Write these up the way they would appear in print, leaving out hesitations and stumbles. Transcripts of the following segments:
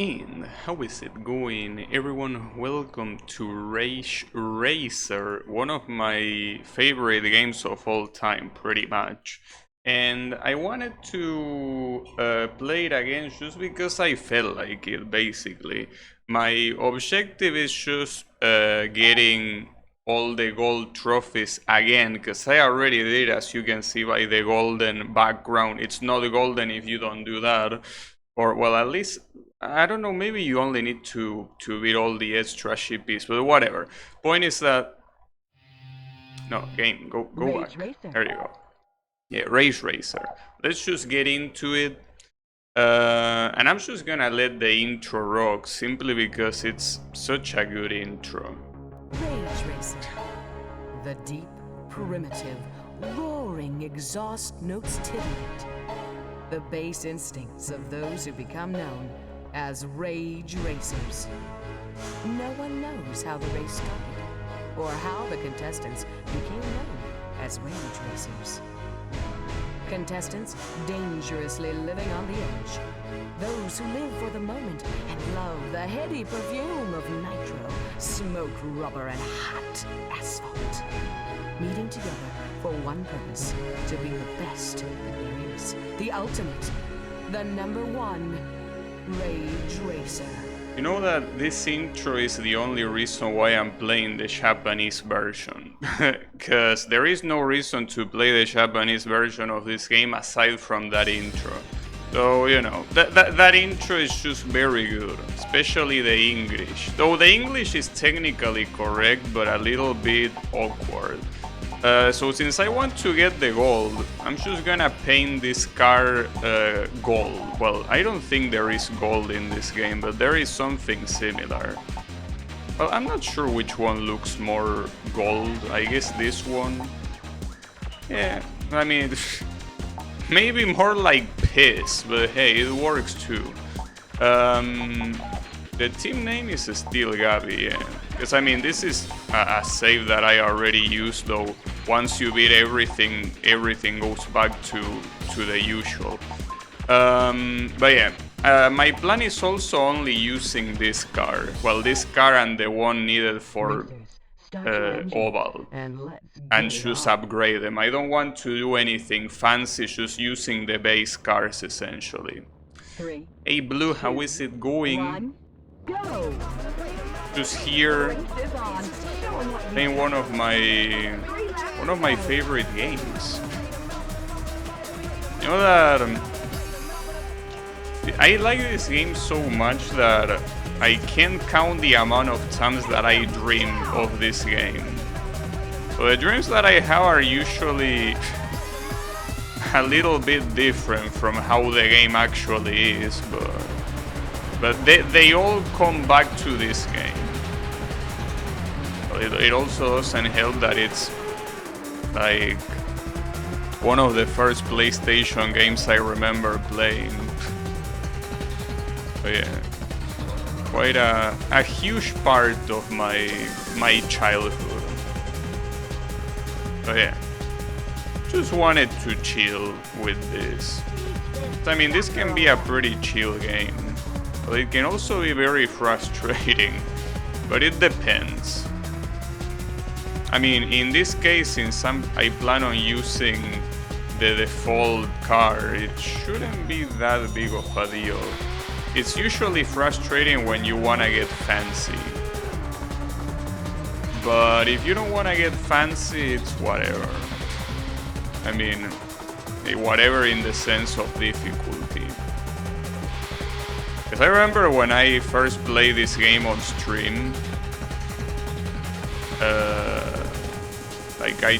And how is it going, everyone? Welcome to Rage Racer, one of my favorite games of all time, pretty much. And I wanted to play it again just because I felt like it, basically. My objective is just getting all the gold trophies again, because I already did, as you can see by the golden background. It's not golden if you don't do that. Or, well, at least, I don't know, maybe you only need to beat all the extra shippies, but whatever. Point is that... No, game, go back. Racer. There you go. Yeah, Rage Racer. Let's just get into it. And I'm just gonna let the intro rock, simply because it's such a good intro. Rage Racer. The deep, primitive, roaring exhaust notes titillate. The base instincts of those who become known as Rage Racers. No one knows how the race started, or how the contestants became known as Rage Racers. Contestants dangerously living on the edge. Those who live for the moment and love the heady perfume of nitro, smoke rubber, and hot asphalt. Meeting together for one purpose: to be the best that there is. The ultimate, the #1 Rage Racer. You know that this intro is the only reason why I'm playing the Japanese version. Because there is no reason to play the Japanese version of this game aside from that intro. So, you know, that intro is just very good, especially the English. Though the English is technically correct, but a little bit awkward. So since I want to get the gold, I'm just gonna paint this car gold. Well, I don't think there is gold in this game, but there is something similar. Well, I'm not sure which one looks more gold. I guess this one. Yeah, I mean, maybe more like piss, but hey, it works too. The team name is still Gabi, yeah. Because I mean, this is a save that I already used, though once you beat everything goes back to the usual. But yeah, my plan is also only using this car. Well, this car and the one needed for Oval. And just upgrade them. I don't want to do anything fancy, just using the base cars essentially. Hey Blue, how is it going? Just here, playing one of my favorite games. You know that I like this game so much that I can't count the amount of times that I dream of this game. So the dreams that I have are usually a little bit different from how the game actually is, but they all come back to this game. It also doesn't help that it's like one of the first PlayStation games I remember playing. But yeah, quite a huge part of my childhood. But yeah, just wanted to chill with this. I mean, this can be a pretty chill game, but it can also be very frustrating. But it depends. I mean, in this case, since I plan on using the default car, it shouldn't be that big of a deal. It's usually frustrating when you wanna get fancy. But if you don't wanna get fancy, it's whatever. I mean, whatever in the sense of difficulty. Because I remember when I first played this game on stream, like I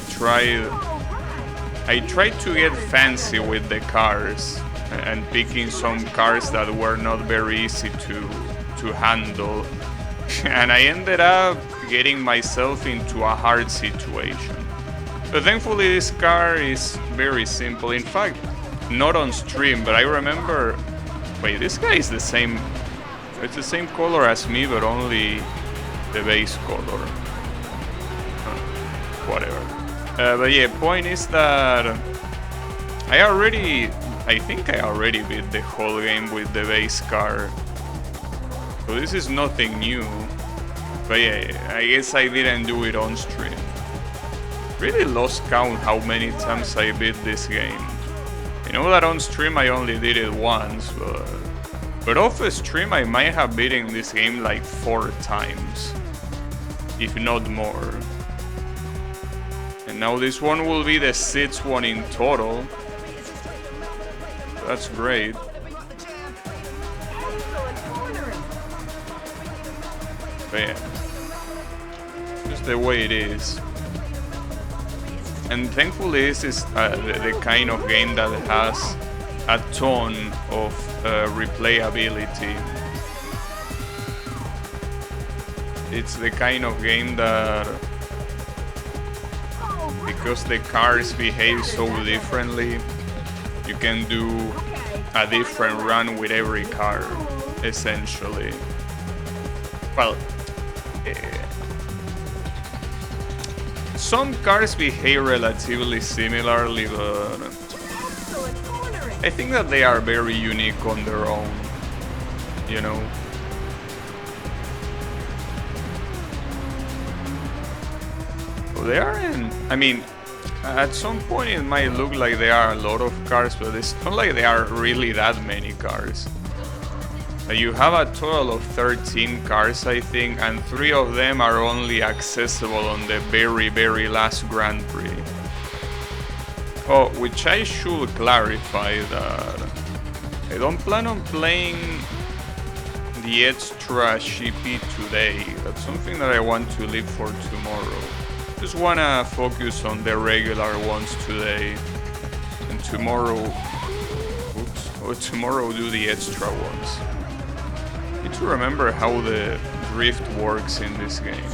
tried to get fancy with the cars and picking some cars that were not very easy to handle, and I ended up getting myself into a hard situation. But thankfully this car is very simple. In fact, not on stream, but I remember... Wait, this guy is the same... It's the same color as me, but only the base color. Whatever. But yeah, point is that I think I already beat the whole game with the base car. So this is nothing new. But yeah, I guess I didn't do it on stream. Really lost count how many times I beat this game. You know that on stream I only did it once, but off stream I might have beaten this game like 4 times, if not more. And now this one will be the 6th one in total. That's great. But yeah, just the way it is. And thankfully this is the kind of game that has a ton of replayability. It's the kind of game that, because the cars behave so differently, you can do a different run with every car, essentially. Well, some cars behave relatively similarly, but I think that they are very unique on their own, you know. Well, they aren't, I mean, at some point it might look like there are a lot of cars, but it's not like there are really that many cars. You have a total of 13 cars, I think, and 3 of them are only accessible on the very last Grand Prix. Oh, which I should clarify that I don't plan on playing the extra GP today. That's something that I want to leave for tomorrow. Just wanna focus on the regular ones today, and tomorrow, tomorrow do the extra ones. Need to remember how the drift works in this game.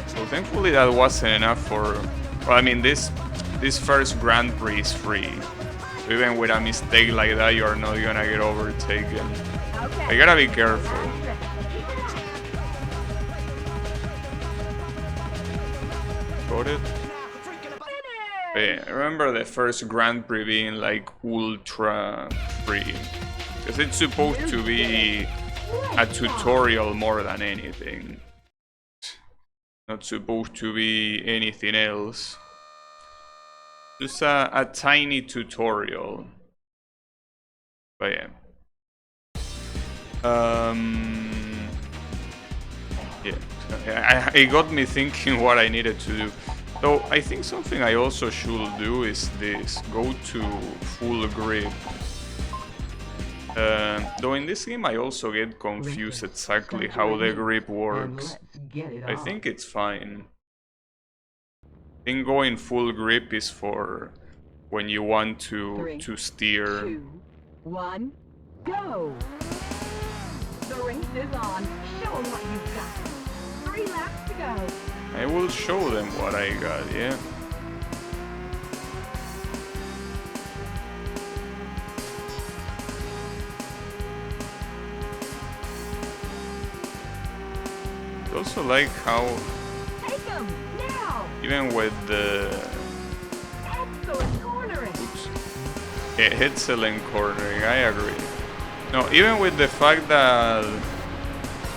So thankfully that wasn't enough for... Well, I mean, this first Grand Prix is free. So even with a mistake like that, you are not gonna get overtaken. I gotta be careful. Got it? But yeah, I remember the first Grand Prix being like ultra free. Because it's supposed to be a tutorial more than anything. Not supposed to be anything else. Just a tiny tutorial. But yeah. Yeah, it got me thinking what I needed to do. Though I think something I also should do is this, go to full grip. Though in this game I also get confused exactly how the grip works. I think it's fine. I think going full grip is for when you want to steer. 3, 2, 1, go! The race is on. Show them what you've got. 3 laps to go. I will show them what I got, yeah. I also like how, even with the... Excellent cornering. Oops. Yeah, excellent cornering, I agree. No, even with the fact that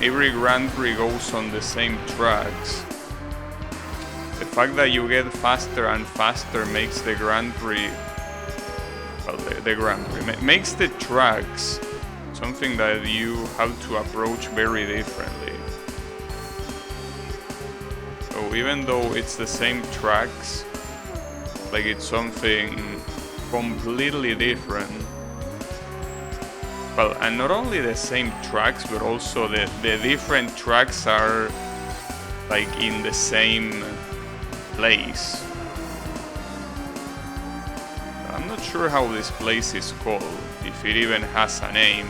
every Grand Prix goes on the same tracks, the fact that you get faster and faster makes the Grand Prix, well, the Grand Prix, makes the tracks something that you have to approach very differently. So even though it's the same tracks, like it's something completely different. Well, and not only the same tracks, but also the different tracks are like in the same place. I'm not sure how this place is called, if it even has a name.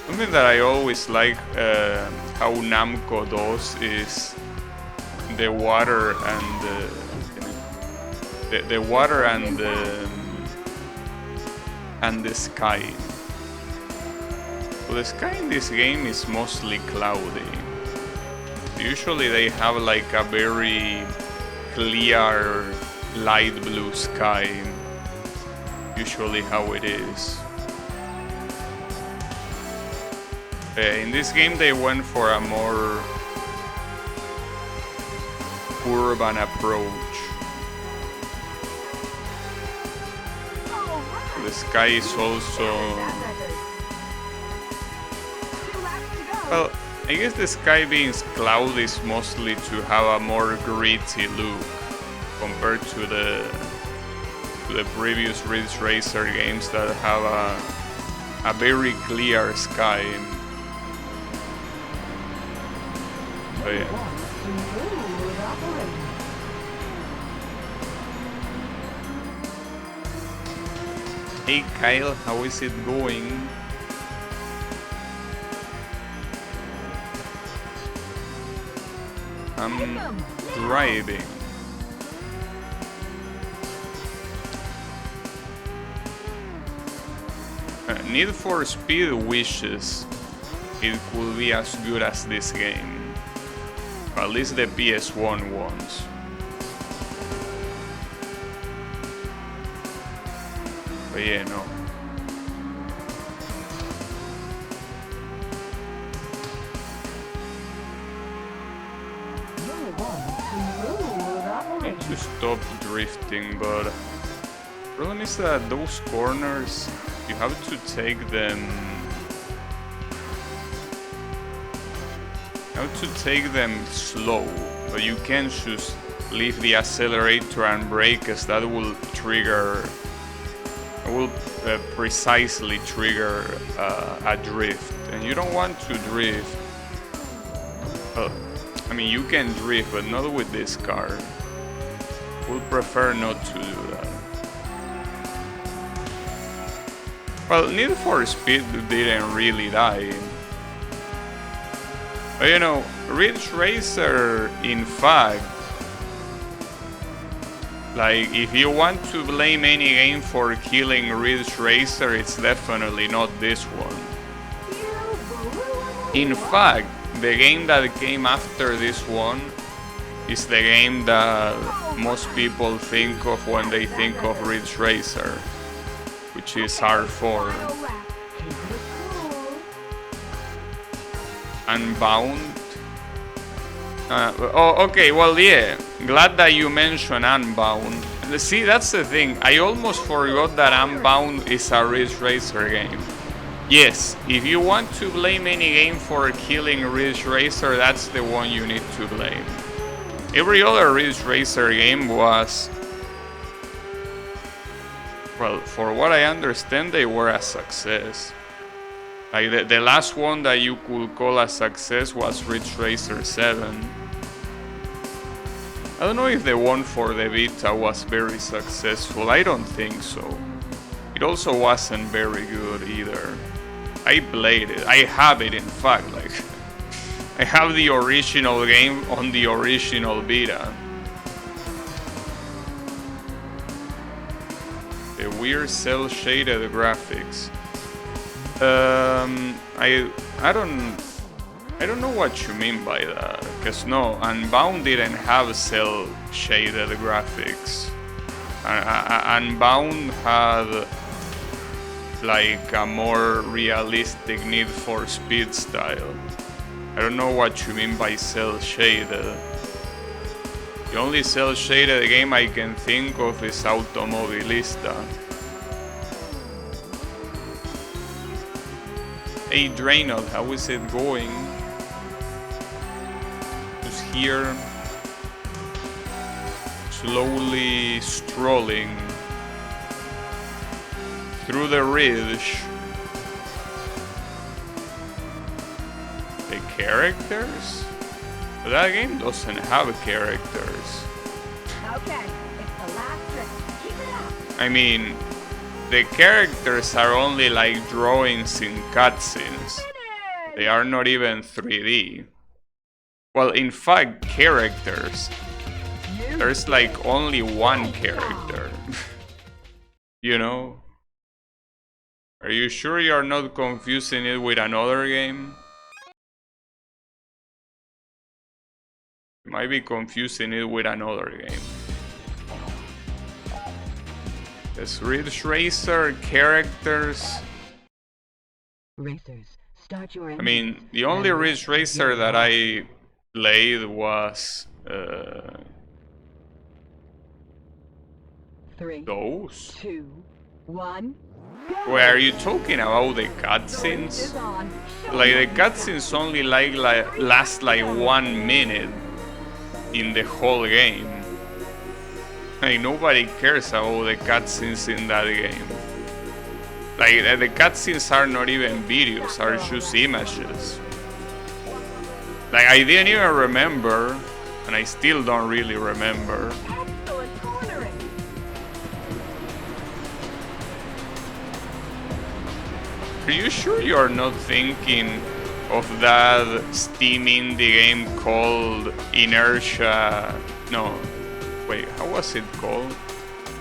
Something that I always like how Namco does is the water and the water and the sky. Well, the sky in this game is mostly cloudy. Usually they have like a very clear light blue sky. Usually how it is. In this game they went for a more urban approach. The sky is also... Well, I guess the sky being cloudy is mostly to have a more gritty look compared to the previous Ridge Racer games that have a very clear sky. But yeah. Hey Kyle, how is it going? I'm driving. Need for Speed wishes it could be as good as this game. Or at least the PS1 ones. But yeah, no. I need to stop drifting, but the problem is that those corners, you have to take them. You have to take them slow, but you can't just leave the accelerator and brake, as that will trigger. It will precisely trigger a drift, and you don't want to drift. I mean, you can drift, but not with this car. Would prefer not to do that. Well, Need for Speed didn't really die. But you know, Ridge Racer, in fact, like, if you want to blame any game for killing Ridge Racer, it's definitely not this one. In fact, the game that came after this one is the game that most people think of when they think of Ridge Racer, which is R4. Unbound. Oh, okay, well, yeah. Glad that you mentioned Unbound. See, that's the thing. I almost forgot that Unbound is a Ridge Racer game. Yes, if you want to blame any game for killing Ridge Racer, that's the one you need to blame. Every other Ridge Racer game was... Well, for what I understand, they were a success. Like, the last one that you could call a success was Ridge Racer 7. I don't know if the one for the Vita was very successful, I don't think so. It also wasn't very good either. I played it, I have it in fact, like... I have the original game on the original Vita. The weird cel-shaded graphics. I don't know what you mean by that, because no, Unbound didn't have cel-shaded graphics. Unbound had like a more realistic Need for Speed style. I don't know what you mean by cel-shaded. The only cel-shaded game I can think of is Automobilista. Hey Draynald, how is it going? Just here, slowly strolling through the ridge. The characters? But that game doesn't have characters. Okay, it's the last trick. Keep it up. I mean, the characters are only like drawings in cutscenes. They are not even 3D. Well, in fact, characters. You there's like only one character. You know? Are you sure you're not confusing it with another game? You might be confusing it with another game. There's Ridge Racer characters. Racers, start your I mean, the only Ridge Racer that I played was Three, those. 2, 1. Where are you talking about the cutscenes? Like the cutscenes only last like 1 minute in the whole game. Like nobody cares about the cutscenes in that game. Like the cutscenes are not even videos, are just images. Like I didn't even remember, and I still don't really remember. Excellent cornering. Are you sure you're not thinking of that Steam indie game called Inertia? No, wait, how was it called?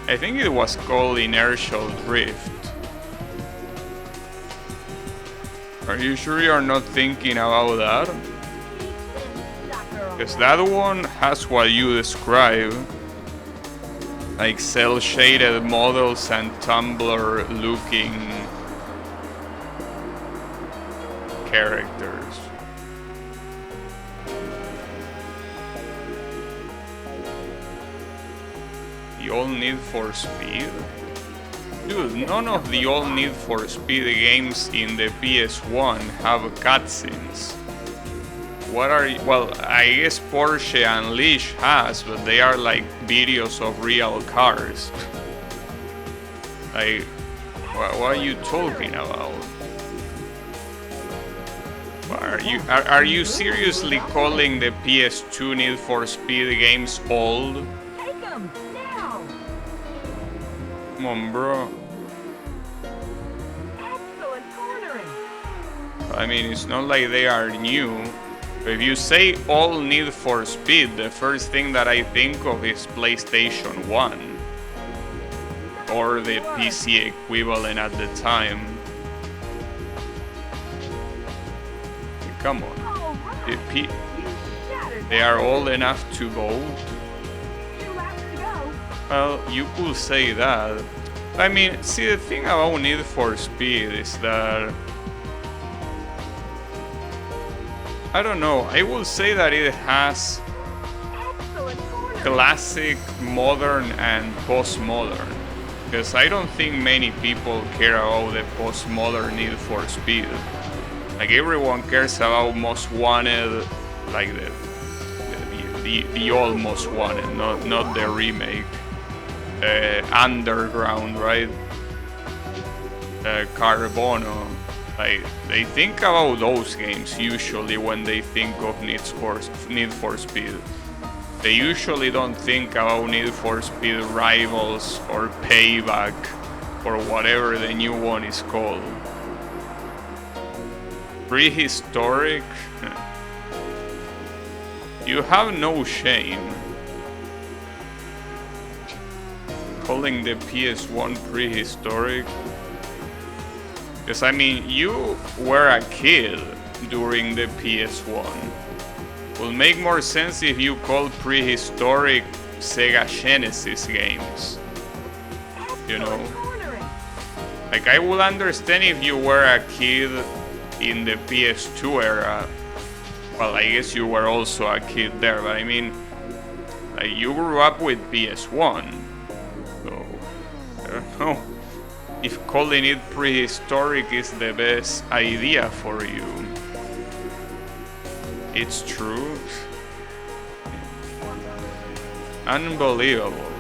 I think it was called Inertial Drift. Are you sure you're not thinking about that? Because that one has what you describe, like cel-shaded models and Tumblr-looking characters. The old Need for Speed? Dude, none of the old Need for Speed games in the PS1 have cutscenes. What are you, well, I guess Porsche Unleashed has, but they are like videos of real cars. Like, what are you talking about? Are you seriously calling the PS2 Need for Speed games old? Take them now. Come on, bro. Excellent cornering. I mean, it's not like they are new. If you say all Need for Speed, the first thing that I think of is PlayStation 1. Or the PC equivalent at the time. Come on. All right. The You shattered they are old enough to vote? 2 laps to go. Well, you could say that. I mean, see, the thing about Need for Speed is that I don't know, I will say that it has Excellent cornering. classic, modern, and postmodern. Because I don't think many people care about the postmodern Need for Speed. Like everyone cares about Most Wanted, like the old Most Wanted, not the remake. Underground, right? Carbono. Like they think about those games usually when they think of Need for Speed. They usually don't think about Need for Speed Rivals or Payback or whatever the new one is called. Prehistoric? You have no shame. Calling the PS1 prehistoric? Because I mean, you were a kid during the PS1. Will make more sense if you call prehistoric Sega Genesis games. You know? Like I would understand if you were a kid in the PS2 era. Well, I guess you were also a kid there, but I mean, like you grew up with PS1. So, I don't know if calling it prehistoric is the best idea for you. It's true. Unbelievable.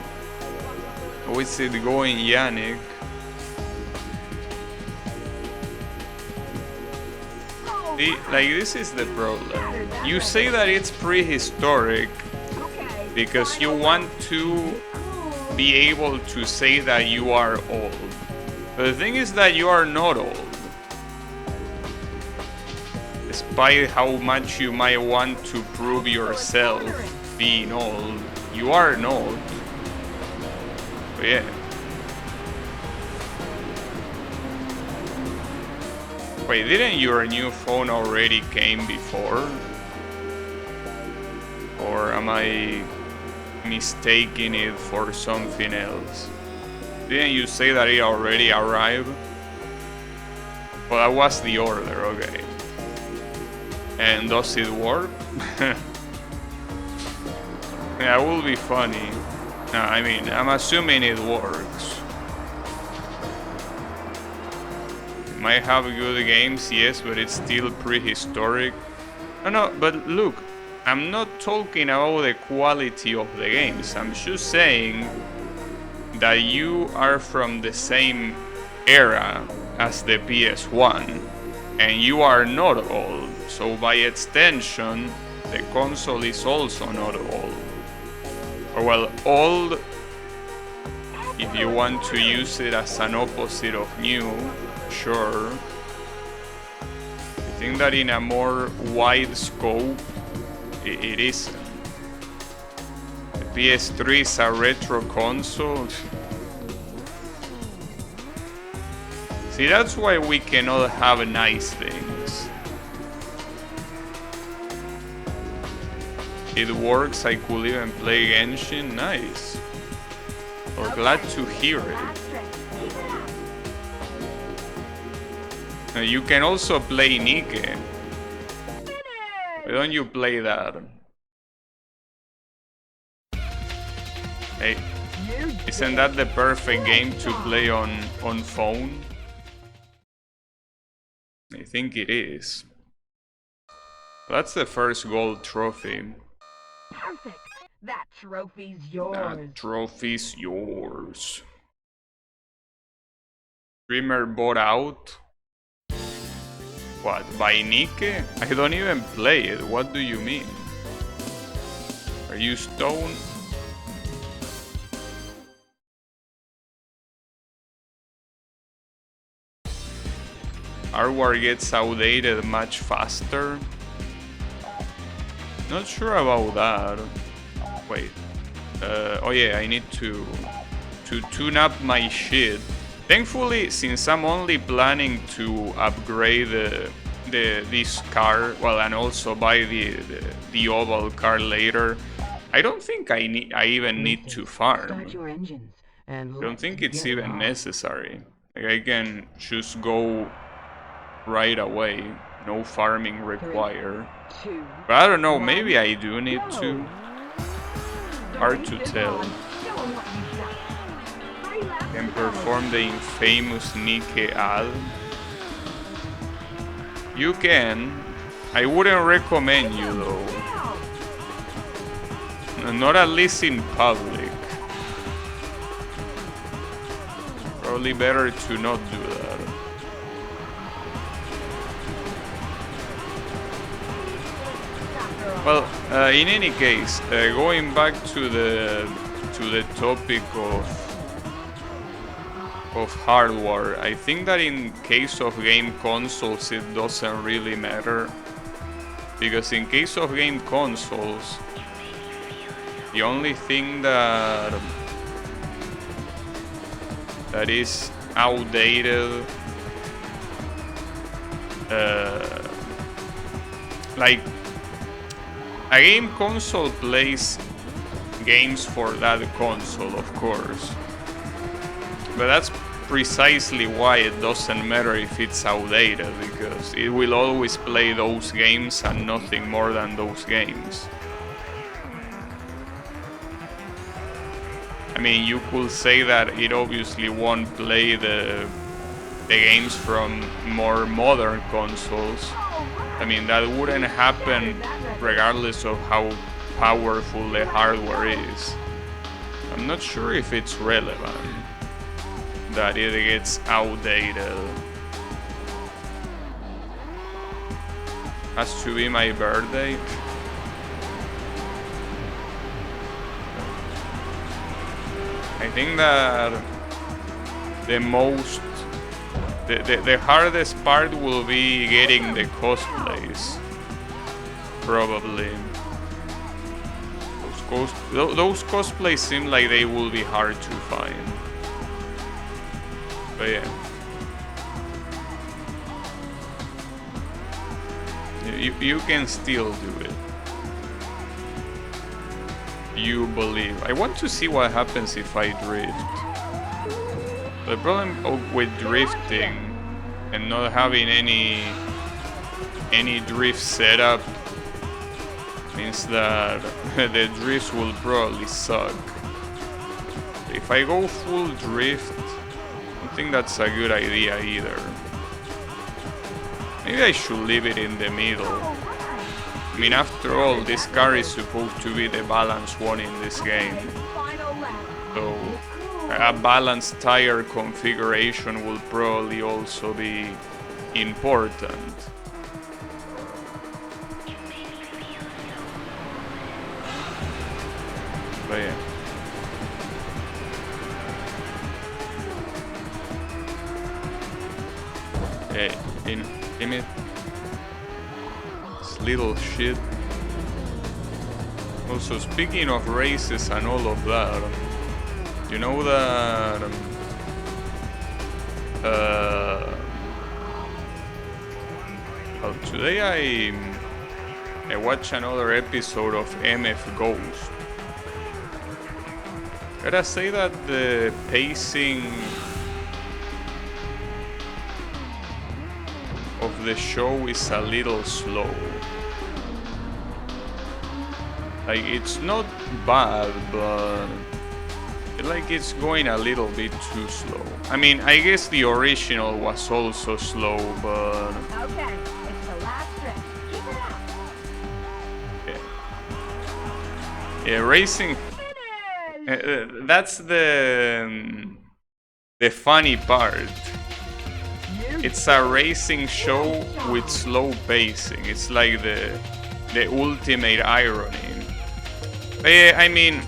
How is it going, Yannick? See, like this is the problem. You say that it's prehistoric because you want to be able to say that you are old. But the thing is that you are not old. Despite how much you might want to prove yourself being old. You are not. But yeah. Wait, didn't your new phone already came before? Or am I mistaking it for something else? Didn't you say that it already arrived? Well, that was the order, okay. And does it work? Yeah, it will be funny. No, I mean, I'm assuming it works. It might have good games, yes, but it's still prehistoric. No, but look, I'm not talking about the quality of the games. I'm just saying that you are from the same era as the PS1, and you are not old. So by extension, the console is also not old. Or well, old if you want to use it as an opposite of new, sure. I think that in a more wide scope, it isn't. The PS3 is a retro console. See, that's why we cannot have nice things. It works, I could even play Genshin, nice. Well, glad to hear it. You can also play Nike. Why don't you play that? Hey, isn't that the perfect game to play on phone? I think it is. That's the first gold trophy. Perfect. That trophy's yours. That trophy's yours. Streamer bought out? What, by Nike? I don't even play it, what do you mean? Are you stoned? Hardware gets outdated much faster? Not sure about that. Wait. Oh yeah, I need to tune up my shit. Thankfully, since I'm only planning to upgrade this car, well, and also buy the oval car later, I don't think I even need to farm. Start your engines and I don't think it's get even on. necessary. Like, I can just go right away, no farming required. 2, But I don't know, maybe I do need to. Hard to tell. Can perform the infamous Nike ad. You can. I wouldn't recommend you though. Not at least in public. Probably better to not do that. Well, in any case, going back to the topic of hardware, I think that in case of game consoles it doesn't really matter, because in case of game consoles, the only thing that is outdated, like, a game console plays games for that console, of course. But that's precisely why it doesn't matter if it's outdated, because it will always play those games and nothing more than those games. I mean, you could say that it obviously won't play the games from more modern consoles. I mean, that wouldn't happen regardless of how powerful the hardware is. I'm not sure if it's relevant that it gets outdated. Has to be my birthday. I think that the hardest part will be getting the cosplays. Probably. Those those cosplays seem like they will be hard to find. But yeah. You can still do it. You believe. I want to see what happens if I drift. The problem with drifting and not having any drift setup means that the drifts will probably suck. If I go full drift, I don't think that's a good idea either. Maybe I should leave it in the middle. I mean, after all, this car is supposed to be the balanced one in this game. So a balanced tire configuration will probably also be important. But yeah. Hey, damn it. This little shit. Also, speaking of races and all of that, you know that well, today I watched another episode of MF Ghost. Gotta say that the pacing of the show is a little slow. Like, it's not bad, but like it's going a little bit too slow. I mean, I guess the original was also slow, but Okay, it's the last stretch. Keep it up. yeah, racing. That's the funny part. It's a racing show with slow pacing. It's like the ultimate irony. I mean,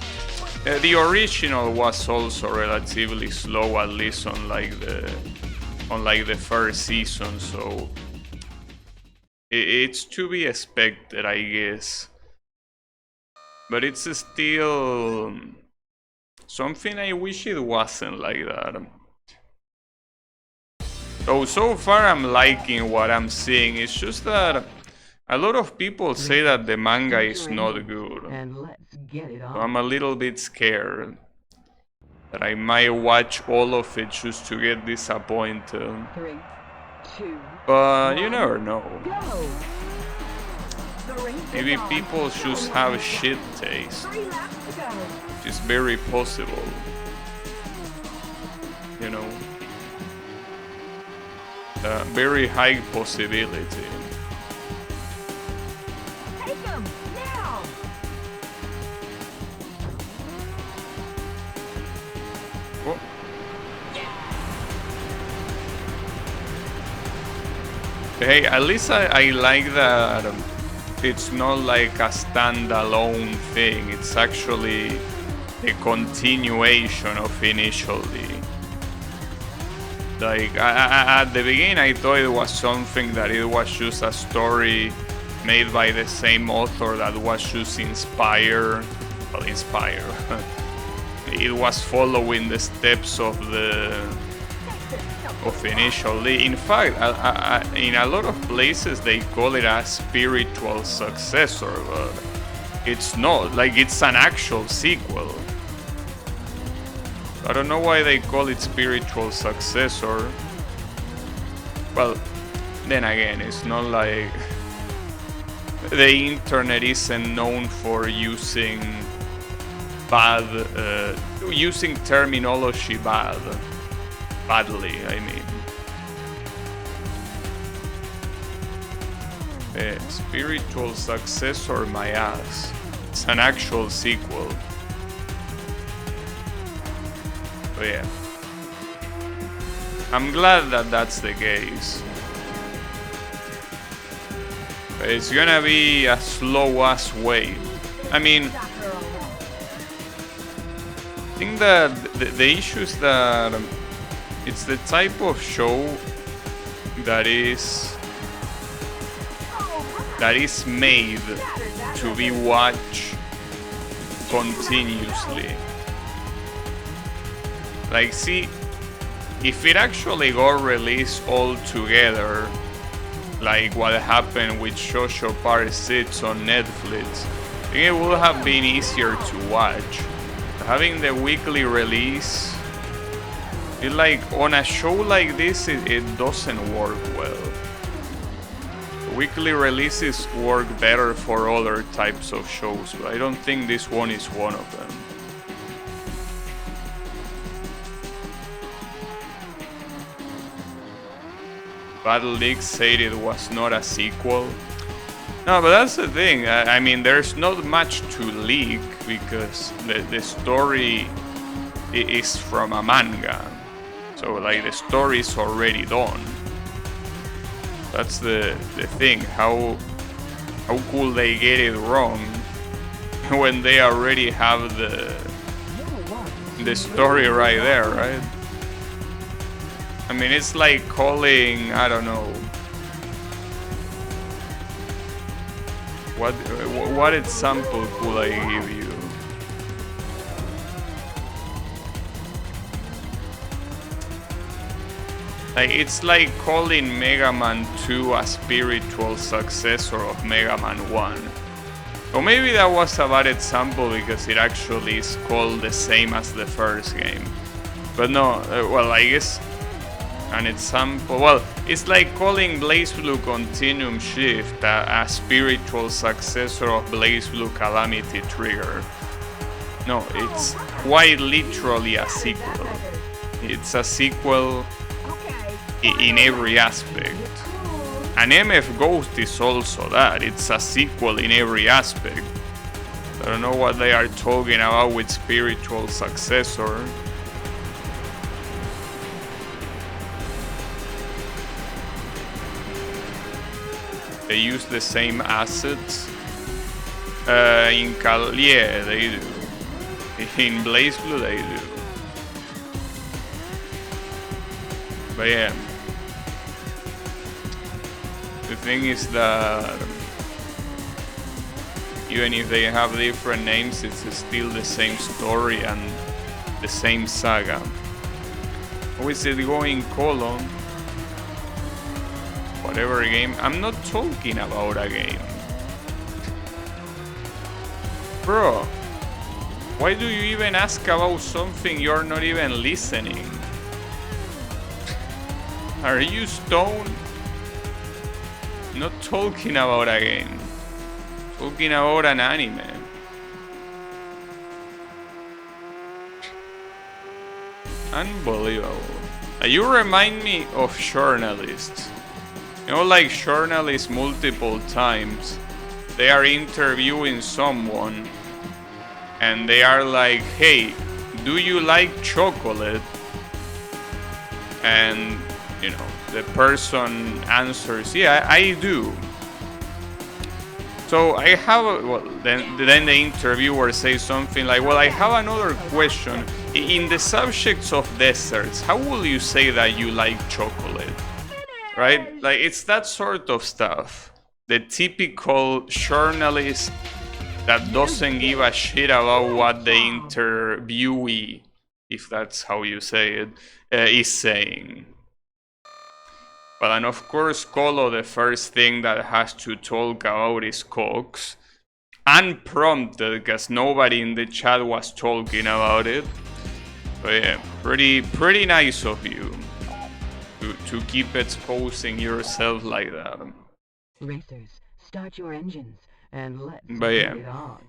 the original was also relatively slow, at least on like the first season. So it's to be expected, I guess. But it's still something I wish it wasn't like that. So far I'm liking what I'm seeing. It's just that a lot of people say that the manga is not good. And let's get it So on. I'm a little bit scared that I might watch all of it just to get disappointed. 3, 2, But you never know. Go. The race is Maybe on. people just have shit taste, 3 laps to go. which is very possible. You know, a very high possibility. Take them now. Oh. Hey, at least I like that it's not like a standalone thing. It's actually a continuation of Initial D. Like, at the beginning I thought it was something that it was just a story made by the same author that was just inspired. It was following the steps of Initial D. In fact, in a lot of places they call it a spiritual successor, but it's not. Like, it's an actual sequel. I don't know why they call it spiritual successor. Well, then again, it's not like the internet isn't known for using using terminology badly, I mean. Spiritual successor, my ass. It's an actual sequel. But yeah, I'm glad that that's the case. But it's gonna be a slow ass wait. I mean, I think that the issue is that it's the type of show that is made to be watched continuously. Like, see, if it actually got released all together, like what happened with Shosho Part 6 on Netflix, I think it would have been easier to watch. Having the weekly release, it like on a show like this, it doesn't work well. Weekly releases work better for other types of shows, but I don't think this one is one of them. Battle League said it was not a sequel. No, but that's the thing. I mean, there's not much to leak because the story is from a manga. So, like, the story is already done. That's the thing. How could they get it wrong when they already have the story right there, right? I mean, it's like calling, I don't know, what example could I give you? Like, it's like calling Mega Man 2 a spiritual successor of Mega Man 1. Or maybe that was a bad example because it actually is called the same as the first game. But no, well, I guess an example, well, it's like calling BlazBlue Continuum Shift a spiritual successor of BlazBlue Calamity Trigger. No, it's quite literally a sequel. It's a sequel in every aspect. And MF Ghost is also that. It's a sequel in every aspect. I don't know what they are talking about with spiritual successor. They use the same assets. Yeah, they do. In BlazBlue, they do. But yeah. The thing is that even if they have different names, it's still the same story and the same saga. How is it going, colon? Whatever game. I'm not talking about a game. Bro, why do you even ask about something you're not even listening? Are you stoned? Not talking about a game. Talking about an anime. Unbelievable. You remind me of journalists. You know, like journalists multiple times, they are interviewing someone and they are like, hey, do you like chocolate? And, you know, the person answers, yeah, I do. So I have a, well, then the interviewer says something like, well, I have another question. In the subjects of desserts, how will you say that you like chocolate? Right? Like, it's that sort of stuff. The typical journalist that doesn't give a shit about what the interviewee, if that's how you say it, is saying. But and of course, Colo, the first thing that has to talk about is Cox. Unprompted, because nobody in the chat was talking about it. But yeah, pretty nice of you to keep exposing yourself like that. Racers, start your engines and let's But yeah. get it on.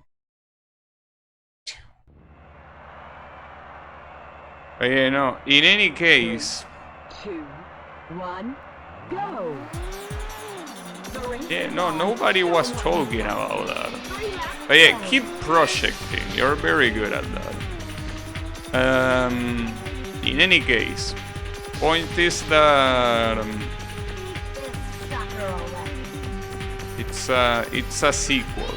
But yeah, no, in any case... 2, 1, go! Yeah, no, nobody was talking about that. But yeah, keep projecting, you're very good at that. In any case, point is that it's a sequel.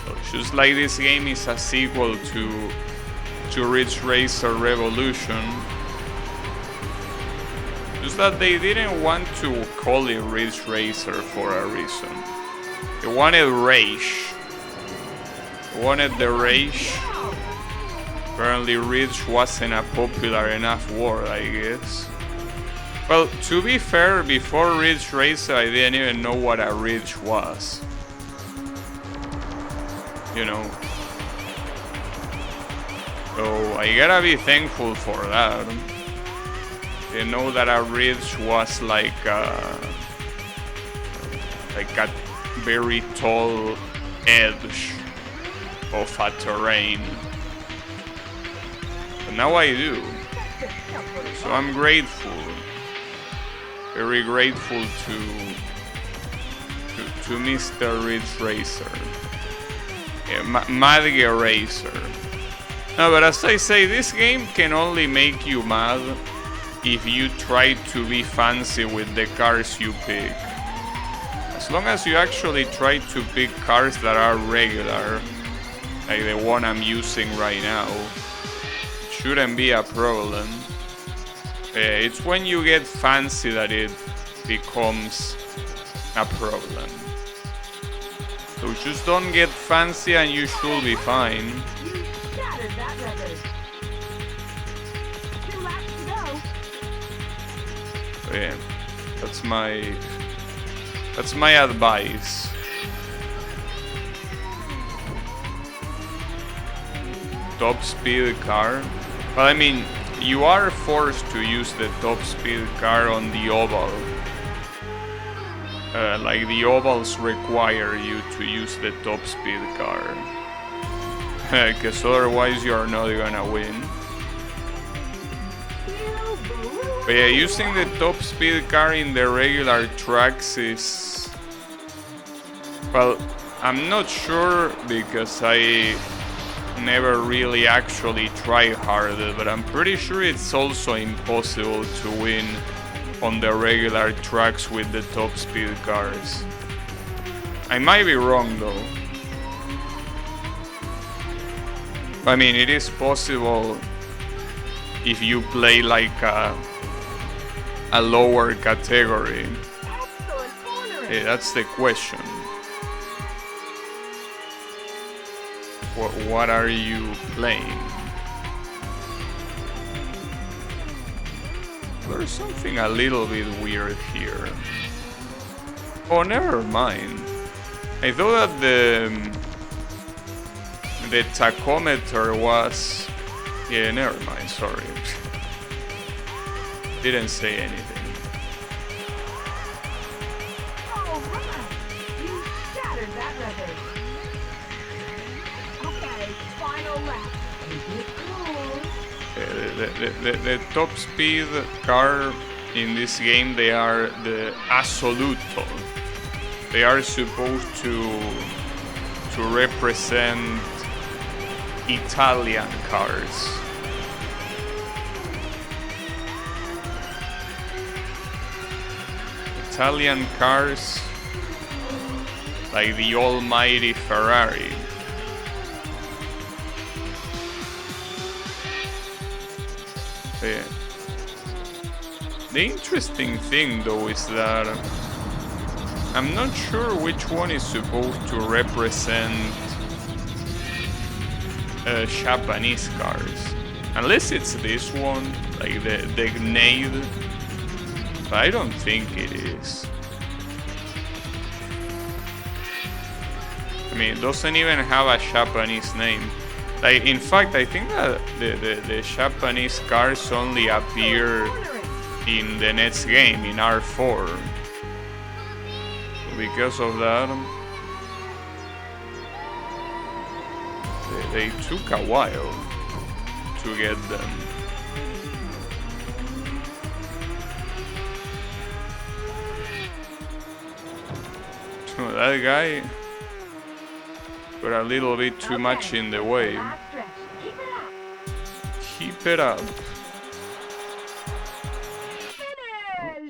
So just like this game is a sequel to Ridge Racer Revolution. Just that they didn't want to call it Ridge Racer for a reason. They wanted Rage. They wanted the Rage. Apparently Ridge wasn't a popular enough word, I guess. Well, to be fair, before Ridge Racer I didn't even know what a Ridge was. You know. So I gotta be thankful for that. You know that a Ridge was like a very tall edge of a terrain. But now I do. So I'm grateful. Very grateful to Mr. Ridge Racer. Yeah, Mad Racer. No, but as I say, this game can only make you mad if you try to be fancy with the cars you pick. As long as you actually try to pick cars that are regular, like the one I'm using right now, it shouldn't be a problem. It's when you get fancy that it becomes a problem. So just don't get fancy and you should be fine. You shattered that record. 2 laps to go. Yeah, that's my advice. Top speed car. Well, I mean, you are forced to use the top speed car on the oval. Like the ovals require you to use the top speed car. Because otherwise you are not gonna win. But yeah, using the top speed car in the regular tracks is... Well, I'm not sure because I never really actually try hard, but I'm pretty sure it's also impossible to win on the regular tracks with the top speed cars. I might be wrong though. I mean, it is possible if you play like a lower category. Hey, that's the question. What are you playing? There's something a little bit weird here. Oh, never mind. I thought that the tachometer was... Yeah, never mind, sorry. Didn't say anything. All right. You shattered that record. Okay, final lap. The top speed car in this game, they are the Assoluto. They are supposed to represent Italian cars. Italian cars like the almighty Ferrari. Yeah. The interesting thing though is that I'm not sure which one is supposed to represent Japanese cars. Unless it's this one, like the Gnade. But I don't think it is. I mean, it doesn't even have a Japanese name. Like, in fact, I think that the Japanese cars only appear in the next game, in R4. Because of that, they took a while to get them. So that guy got a little bit too much in the way. Keep it up.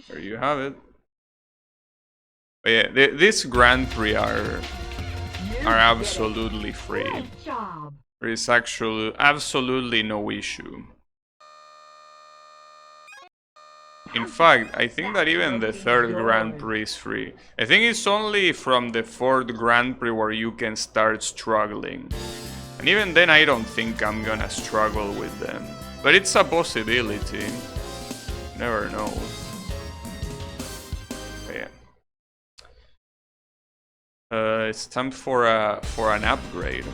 There you have it. But yeah, this Grand Prix are absolutely free. Great job. There is actually absolutely no issue. In fact, I think that even the third Grand Prix is free. I think it's only from the fourth Grand Prix where you can start struggling. And even then I don't think I'm gonna struggle with them. But it's a possibility. Never know. But yeah. It's time for an upgrade.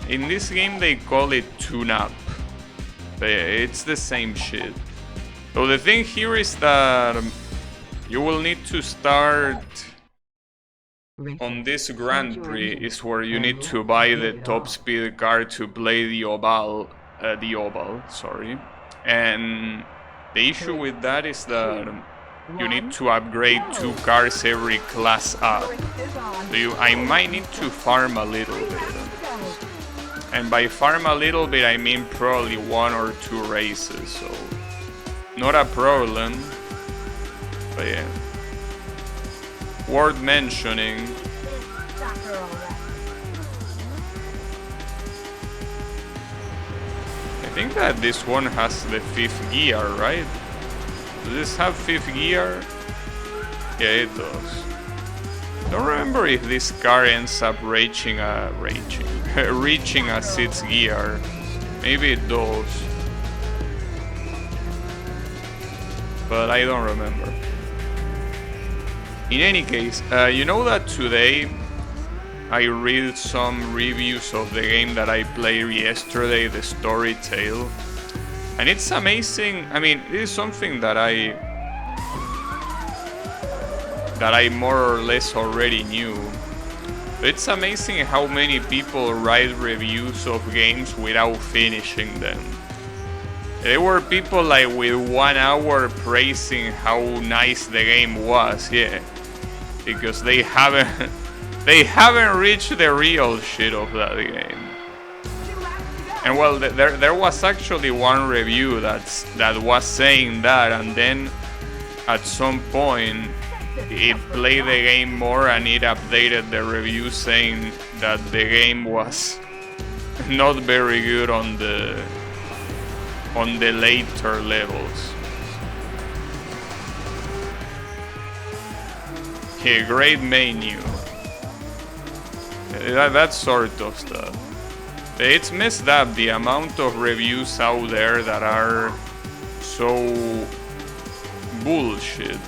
In this game they call it tune-up. But yeah, it's the same shit. So the thing here is that you will need to start on this Grand Prix is where you need to buy the top speed car to play the oval, sorry. And the issue with that is that you need to upgrade 2 cars every class up. So I might need to farm a little bit. And by farm a little bit I mean probably 1 or 2 races, so not a problem. But yeah, worth mentioning. I think that this one has the 5th gear, right? Does this have 5th gear? Yeah, it does. Don't remember if this car ends up reaching a 6th gear. Maybe it does, but I don't remember. In any case, you know that today I read some reviews of the game that I played yesterday, the Story Tale, and it's amazing. I mean, it is something that I more or less already knew. But it's amazing how many people write reviews of games without finishing them. There were people like with 1 hour praising how nice the game was, yeah, because they haven't reached the real shit of that game. And well, there was actually one review that was saying that, and then at some point it played the game more and it updated the review saying that the game was not very good on the later levels. Okay, great menu. That sort of stuff. It's messed up, the amount of reviews out there that are so bullshit.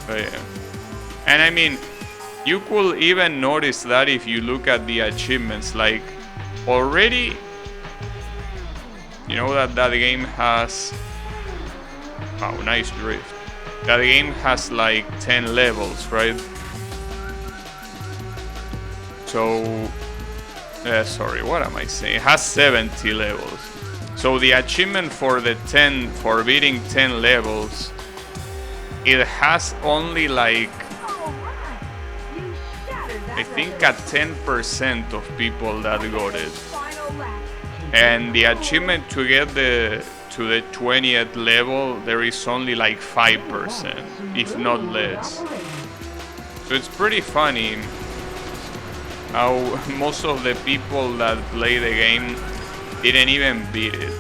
But yeah. And I mean, you could even notice that if you look at the achievements, like already, you know that game has, wow, nice drift. That game has like 10 levels, right? So, sorry, what am I saying? It has 70 levels. So the achievement for beating 10 levels, it has only like, I think a 10% of people that got it. And the achievement to get to the 20th level, there is only like 5%, if not less. So it's pretty funny how most of the people that play the game didn't even beat it.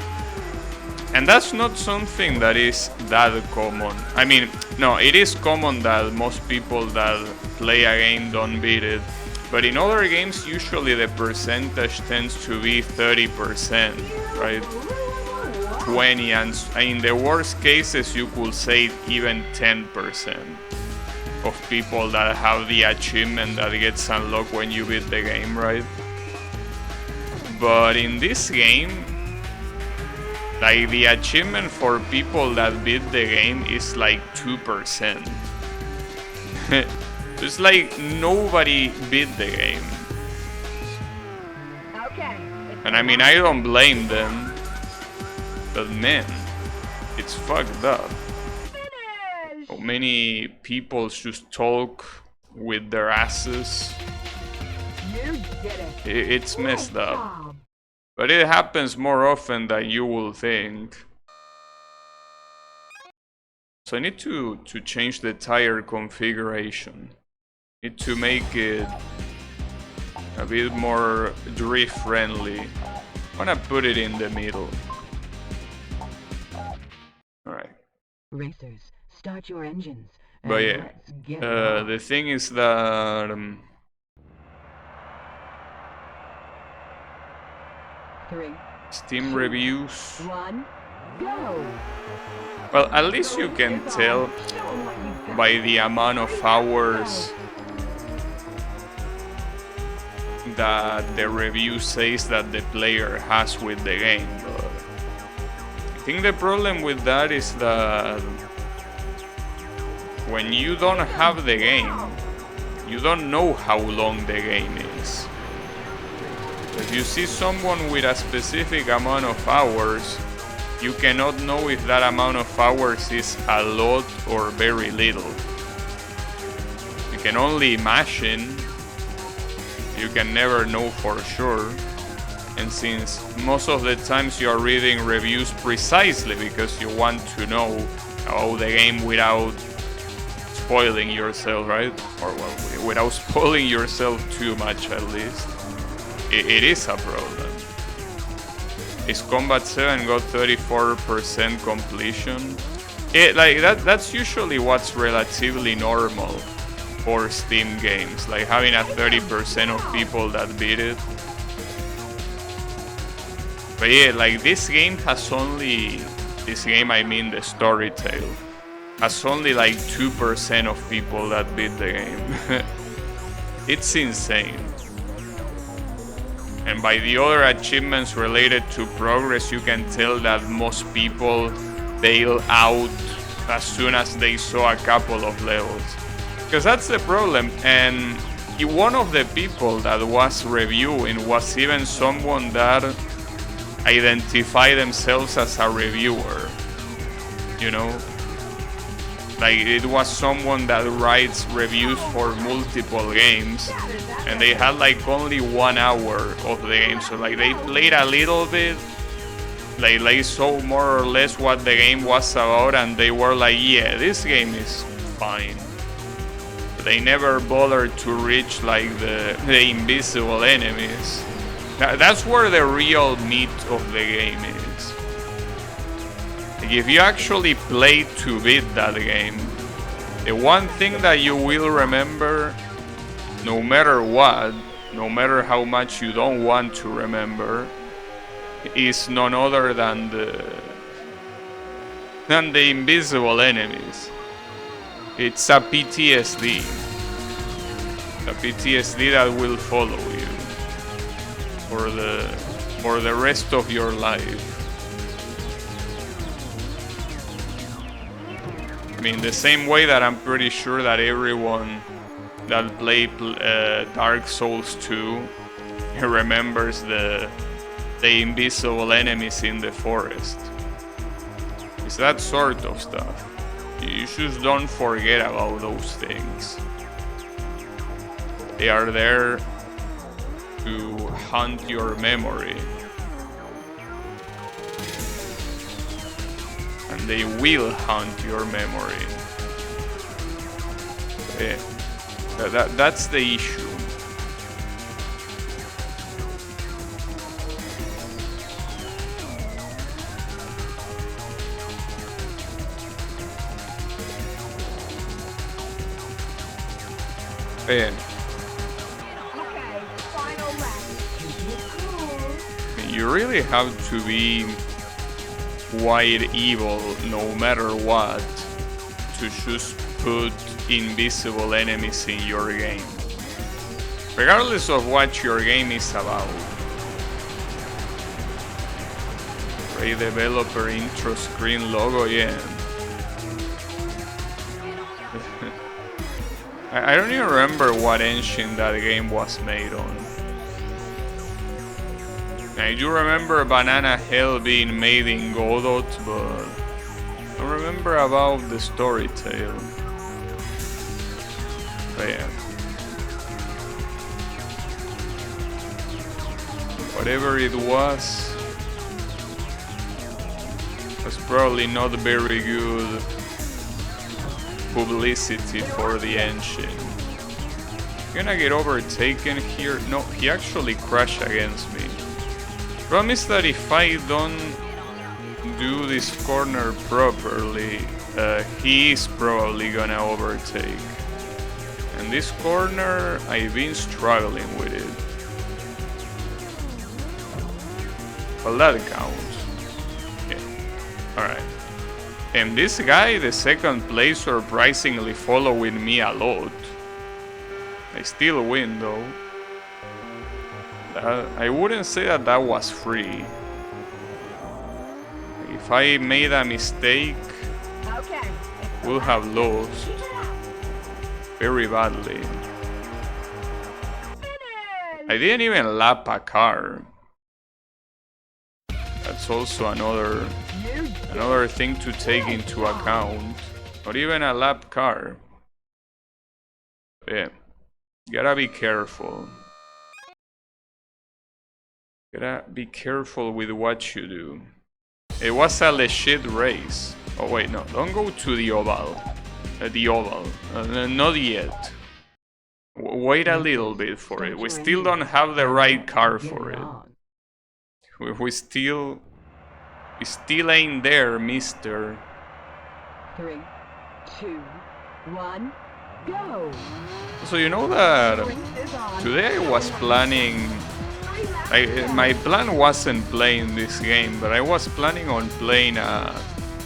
And that's not something that is that common. I mean, no, it is common that most people that play a game don't beat it. But in other games, usually the percentage tends to be 30%, right? 20, and in the worst cases, you could say even 10% of people that have the achievement that gets unlocked when you beat the game, right? But in this game, like the achievement for people that beat the game is like 2%. It's like nobody beat the game. And I mean, I don't blame them, but man, it's fucked up. So many people just talk with their asses. It's messed up. But it happens more often than you will think. So I need to change the tire configuration. Need to make it a bit more drift friendly. I wanna put it in the middle. Alright. Racers, start your engines But yeah, Let's get it on. the thing is that 3, Steam reviews, 1, go! well, at least you can tell by the amount of hours that the review says that the player has with the game. But I think the problem with that is that when you don't have the game, you don't know how long the game is. If you see someone with a specific amount of hours, you cannot know if that amount of hours is a lot or very little. You can only imagine, you can never know for sure. And since most of the times you are reading reviews precisely because you want to know about the game without spoiling yourself, right? Or well, without spoiling yourself too much at least, it is a problem. Is Combat 7 got 34% completion? That's usually what's relatively normal for Steam games, like having a 30% of people that beat it. But yeah, like this game, I mean the Story Tale, has only like 2% of people that beat the game. It's insane. And by the other achievements related to progress, you can tell that most people bail out as soon as they saw a couple of levels. Because that's the problem. And one of the people that was reviewing was even someone that identified themselves as a reviewer. You know? Like, it was someone that writes reviews for multiple games, and they had like only 1 hour of the game, so like they played a little bit, like they saw more or less what the game was about, and they were like, yeah, this game is fine. But they never bothered to reach like the invisible enemies. That's where the real meat of the game is. Like, if you actually play to beat that game, the one thing that you will remember, no matter what, no matter how much you don't want to remember, is none other than the invisible enemies. It's a PTSD. A PTSD that will follow you for the rest of your life. I mean, the same way that I'm pretty sure that everyone that played Dark Souls 2 remembers the invisible enemies in the forest. It's that sort of stuff. You just don't forget about those things. They are there to haunt your memory. And they will haunt your memory. Yeah. That's the issue. Yeah. Okay, final lap. You really have to be quite evil no matter what to just put invisible enemies in your game, regardless of what your game is about. Prey developer intro screen logo, yeah. I don't even remember what engine that game was made on. I do remember Banana Hell being made in Godot, but I don't remember about the Story Tale. But yeah. Whatever it was probably not very good publicity for the engine. Gonna get overtaken here? No, he actually crashed against me. Problem is that if I don't do this corner properly, he is probably gonna overtake. And this corner, I've been struggling with it. Well, that counts. Yeah. Alright. And this guy, the second place, surprisingly following me a lot. I still win though. I wouldn't say that that was free. If I made a mistake, Okay. would have lost very badly. I didn't even lap a car. That's also another thing to take into account. Not even a lap car. Yeah, gotta be careful. Gotta be careful with what you do. It was a legit race. Oh wait, no, don't go to the oval. Not yet. Wait a little bit for it. We still don't have the right car for it. We still ain't there, mister. 3, 2, 1, Go. So you know that today I was planning... my plan wasn't playing this game, but I was planning on playing a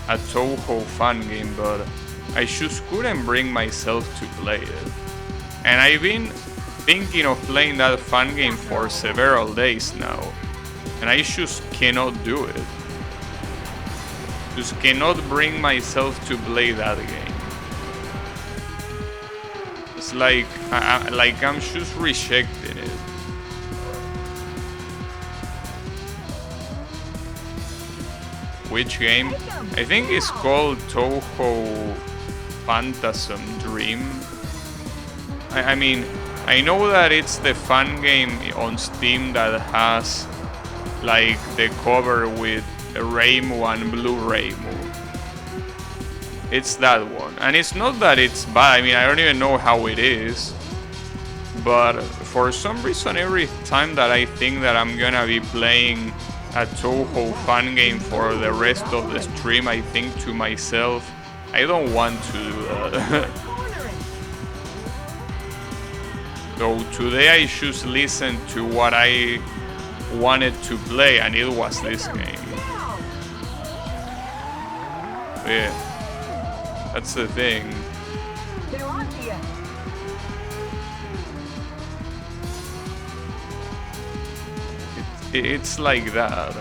Toho fan game, but I just couldn't bring myself to play it. And I've been thinking of playing that fan game for several days now, and I just cannot do it. Just cannot bring myself to play that game. It's like I'm just rejecting it. Which game? I think it's called Toho Phantasm Dream. I mean, I know that it's the fan game on Steam that has like the cover with Reimu and Blue Reimu. It's that one. And it's not that it's bad, I mean, I don't even know how it is. But for some reason, every time that I think that I'm gonna be playing a Toho fan game for the rest of the stream, I think to myself, I don't want to do that. So today I just listened to what I wanted to play, and it was this game. Yeah, that's the thing. They're on to you. It's like that.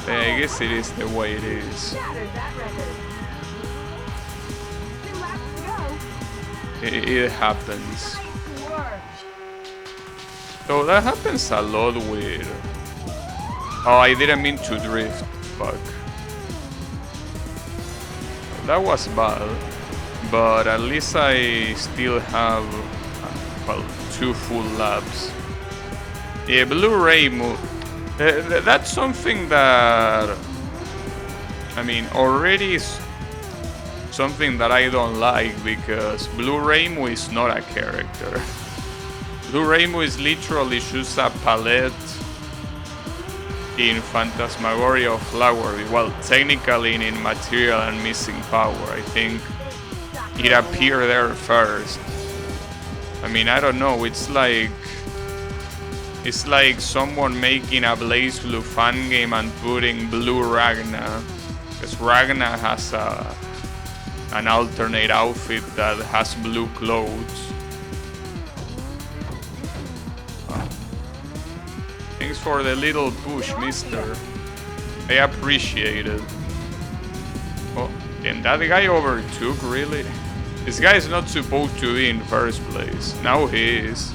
Yeah, I guess it is the way it is. Shatters that record. 2 laps to go. It happens. Nice work. So that happens a lot with... Oh, I didn't mean to drift. Fuck. That was bad. But at least I still have, well, 2 full laps. Yeah, Blu-ray that's something that, I mean, already is something that I don't like, because Blu-ray is not a character. Blu-ray is literally just a palette in Phantasmagoria of Flower. Well, technically in Material and Missing Power, I think it appeared there first. I mean, I don't know, it's like someone making a Blaze Blue fan game and putting Blue Ragna, because Ragna has an alternate outfit that has blue clothes. Thanks for the little push, mister. I appreciate it. Oh, and that guy overtook, really? This guy is not supposed to be in first place. Now he is.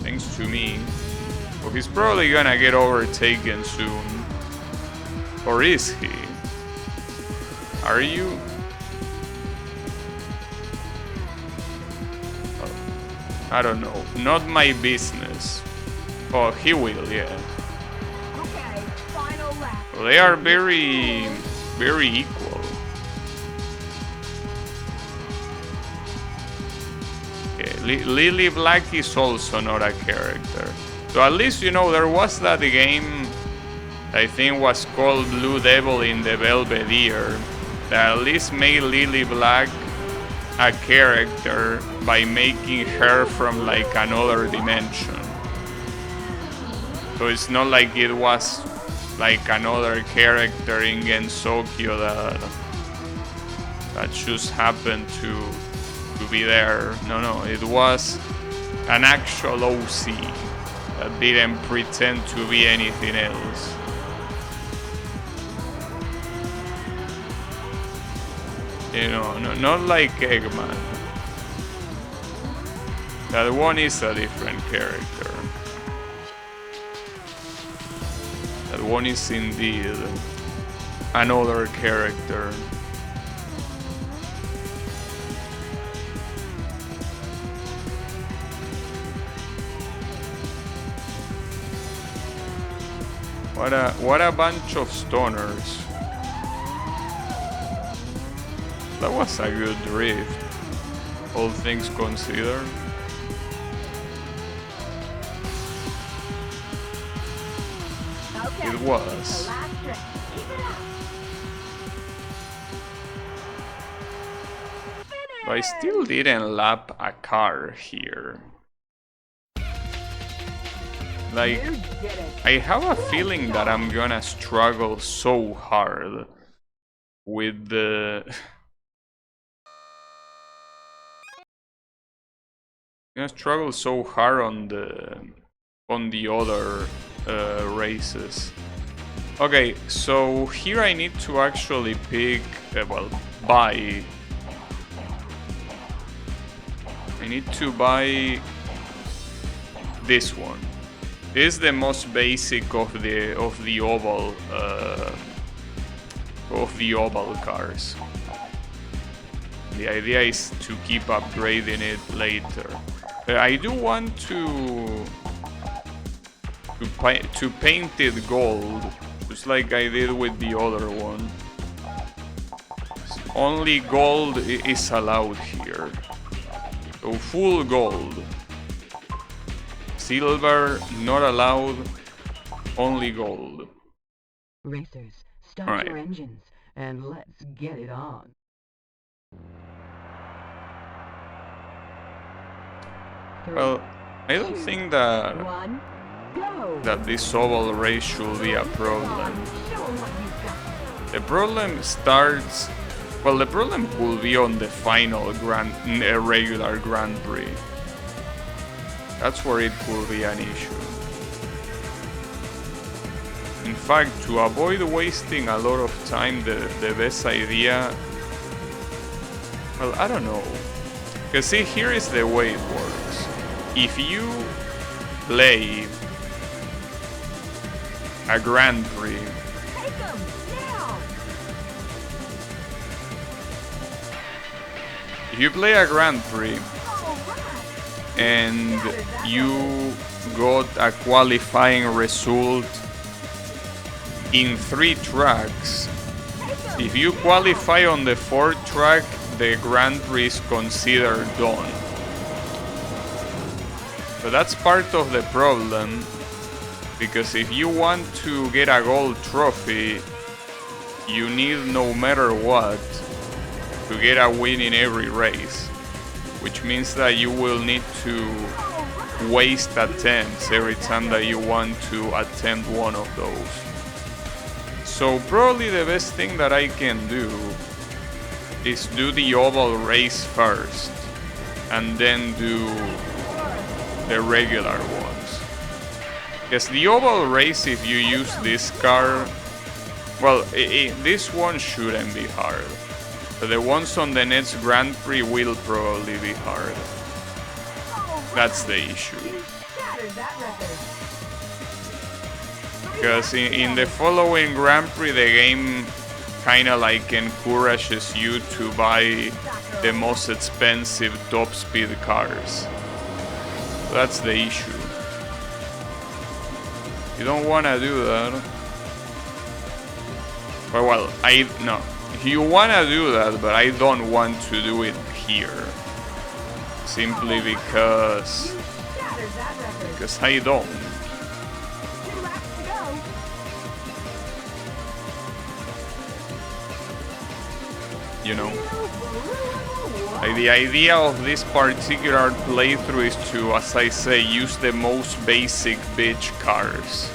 Thanks to me. Well, he's probably gonna get overtaken soon. Or is he? Are you? I don't know. Not my business. Oh, he will, yeah. Okay, final lap. Well, they are very, very equal. Yeah, Lily Black is also not a character. So at least, you know, there was that game I think was called Blue Devil in the Belvedere that at least made Lily Black a character by making her from like another dimension. So it's not like it was like another character in Gensokyo that just happened to be there. No, it was an actual OC that didn't pretend to be anything else. You know, not like Eggman. That one is a different character. That one is indeed another character. What a bunch of stoners. That was a good drift, all things considered. Okay, It was. the last trick. Keep it up. But I still didn't lap a car here. Like, You did it. I have a feeling that I'm gonna struggle so hard with the... gonna struggle so hard on the other races. Okay, so here I need to actually pick, well, buy. I need to buy this one. This is the most basic of the oval cars. The idea is to keep upgrading it later. I do want to paint it gold, just like I did with the other one. Only gold is allowed here. So full gold. Silver not allowed, only gold. Racers, start All right. your engines and let's get it on. Well, I don't think that One, go. this oval race should be a problem. Show 'em what you've got. The problem starts... Well, the problem will be on the final regular Grand Prix. That's where it will be an issue. In fact, to avoid wasting a lot of time, the best idea... Well, I don't know. Because see, here is the way it works. If you play a Grand Prix, Take 'em now. if you play a Grand Prix All right. and you got a qualifying result in 3 tracks, if you qualify on the 4th track, the Grand Prix is considered done. So that's part of the problem, because if you want to get a gold trophy, you need no matter what to get a win in every race, which means that you will need to waste attempts every time that you want to attempt one of those. So probably the best thing that I can do is do the oval race first and then do the regular ones. Because the oval race, if you use this car, well, this one shouldn't be hard. But the ones on the next Grand Prix will probably be hard. That's the issue. Shattered that record. Because in the following Grand Prix, the game kinda like encourages you to buy the most expensive top speed cars. That's the issue. You don't wanna do that. Well, no. You wanna do that, but I don't want to do it here. Simply because I don't. you know. Like the idea of this particular playthrough is to, as I say, use the most basic bitch cars.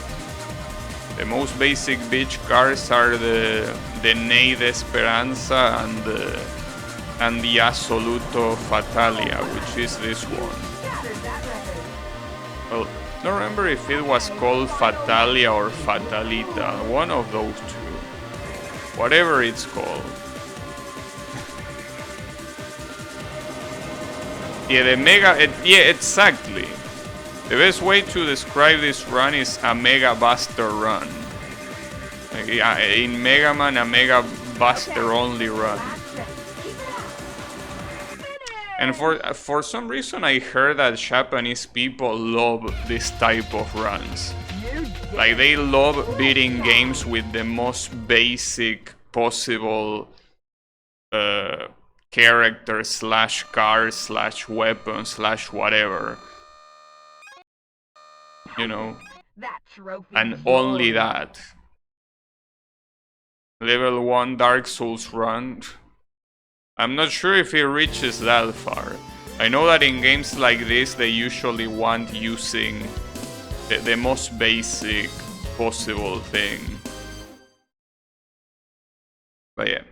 The most basic bitch cars are the Nade Esperanza and the Assoluto Fatalia, which is this one. Well, I don't remember if it was called Fatalia or Fatalita, one of those two. Whatever it's called. Yeah, the Mega... yeah, exactly. The best way to describe this run is a Mega Buster run. Like, in Mega Man, a Mega Buster only run. And for some reason I heard that Japanese people love this type of runs. Like they love beating games with the most basic possible character slash car slash weapon slash whatever. You know? And only that. Level 1 Dark Souls run. I'm not sure if it reaches that far. I know that in games like this they usually want using the most basic possible thing. But yeah.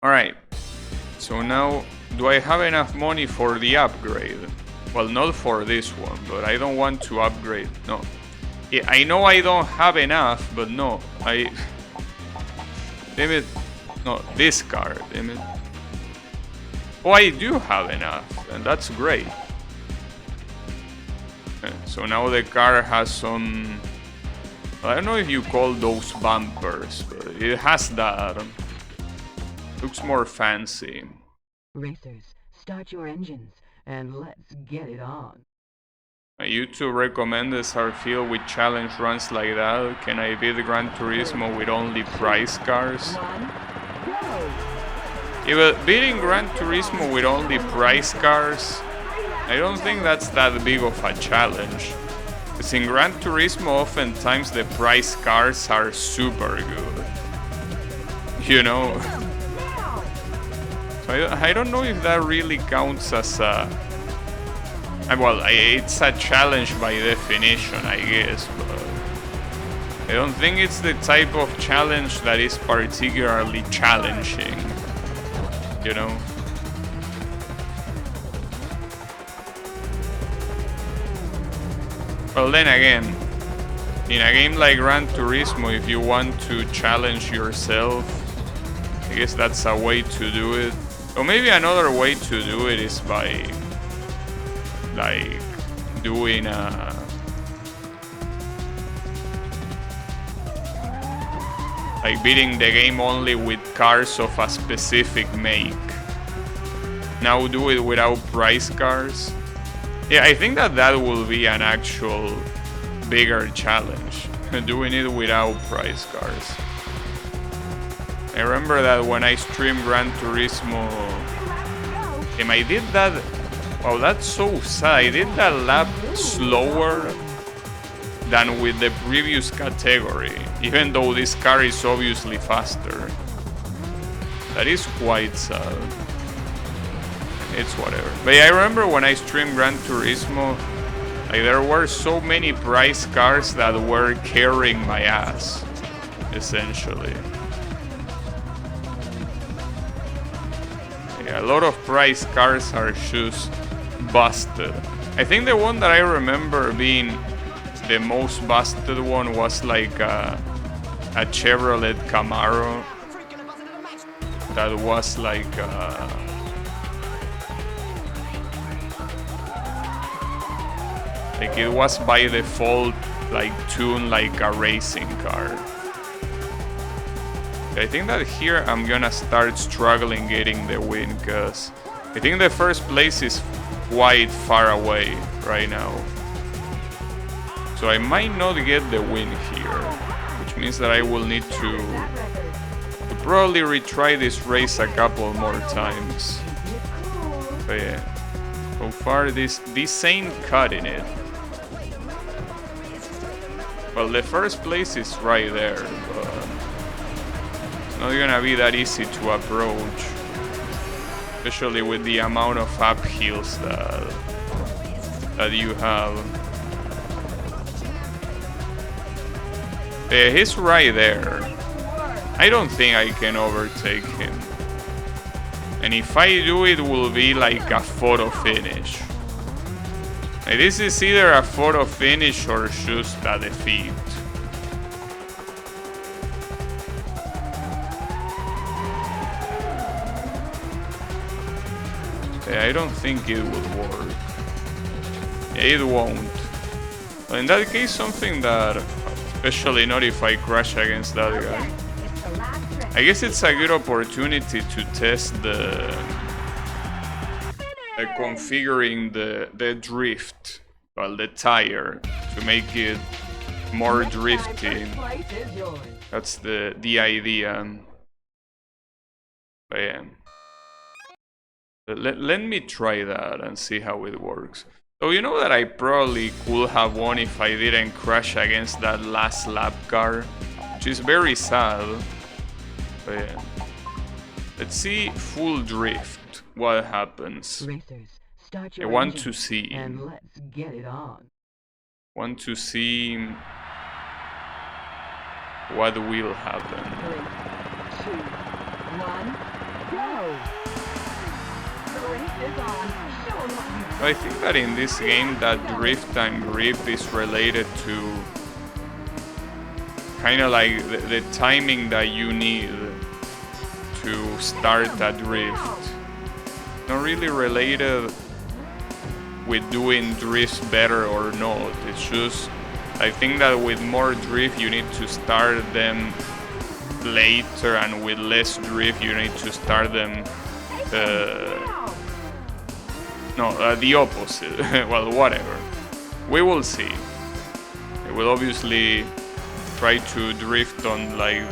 Alright. So now, do I have enough money for the upgrade? Well, not for this one, but I don't want to upgrade. No. Yeah, I know I don't have enough, but no. Damn it. No, this car, damn it. Oh, I do have enough, and that's great. Okay, so now the car has some... I don't know if you call those bumpers, but it has that. Looks more fancy. Racers, start your engines, and let's get it on. My YouTube recommends are filled with challenge runs like that. Can I beat Gran Turismo with only prize cars? Yeah, but beating Gran Turismo with only prize cars, I don't think that's that big of a challenge. Because in Gran Turismo, oftentimes the prize cars are super good. You know? So I don't know if that really counts as a... well, it's a challenge by definition, I guess, but... I don't think it's the type of challenge that is particularly challenging. You know? Well, then again, in a game like Gran Turismo, if you want to challenge yourself, I guess that's a way to do it. Or maybe another way to do it is by, like, doing a... like beating the game only with cars of a specific make. Now do it without prize cars. Yeah, I think that will be an actual bigger challenge. Doing it without prize cars. I remember that when I streamed Gran Turismo... I did that... wow, that's so sad. I did that lap slower than with the previous category, even though this car is obviously faster. That is quite sad. It's whatever. But yeah, I remember when I streamed Gran Turismo, like there were so many prize cars that were carrying my ass, essentially. Yeah, a lot of prize cars are just busted. I think the one that I remember being the most busted one was like a Chevrolet Camaro that was like it was by default like tuned like a racing car. I think that here I'm gonna start struggling getting the win, because I think the first place is quite far away right now. So I might not get the win here, which means that I will need to probably retry this race a couple more times. But yeah, so far this ain't cutting it. Well, the first place is right there, but it's not gonna be that easy to approach, especially with the amount of uphills that you have. Yeah, he's right there. I don't think I can overtake him. And if I do, it will be like a photo finish. Like, this is either a photo finish or just a defeat. Yeah, I don't think it would work. Yeah, it won't. But in that case, something that, especially not if I crash against that guy. I guess it's a good opportunity to test the configuring the drift, well, the tire, to make it more drifty. That's the idea. But yeah. Let me try that and see how it works. So you know that I probably could have won if I didn't crash against that last lap car, which is very sad. But yeah. Let's see full drift. What happens? Racers, start your I want engines to see. and let's get it on. Want to see what will happen. 3, 2, 1, go! The race is on. Show 'em what you've I think that in this game that drift and grip is related to kind of like the timing that you need to start a drift. Not really related with doing drifts better or not. It's just, I think that with more drift you need to start them later, and with less drift you need to start them the opposite. Well, whatever. We will see. I will obviously try to drift on like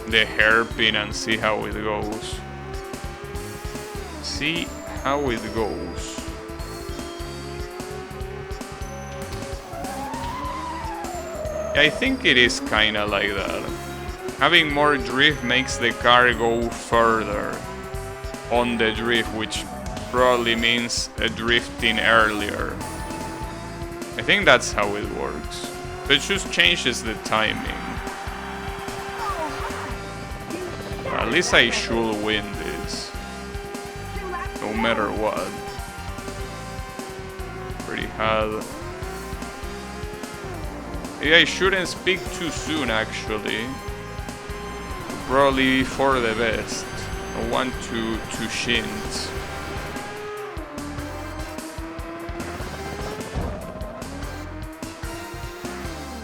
the hairpin and see how it goes. See how it goes. I think it is kinda like that. Having more drift makes the car go further on the drift, which probably means drifting earlier. I think that's how it works. So it just changes the timing. At least I should win this, no matter what. Pretty hard. Maybe I shouldn't speak too soon, actually. Probably for the best. I want to shint.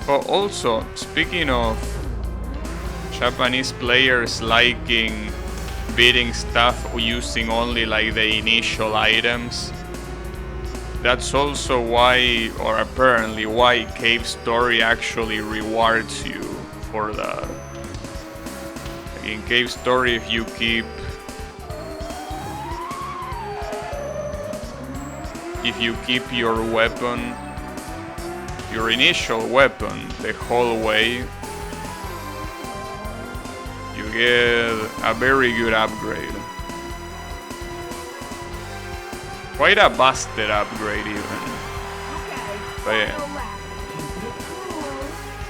Oh, also, speaking of Japanese players liking beating stuff using only like the initial items, that's also why, or apparently why, Cave Story actually rewards you for that. Like in Cave Story, if you keep your weapon, your initial weapon, the whole way, you get a very good upgrade. Quite a busted upgrade even. But yeah,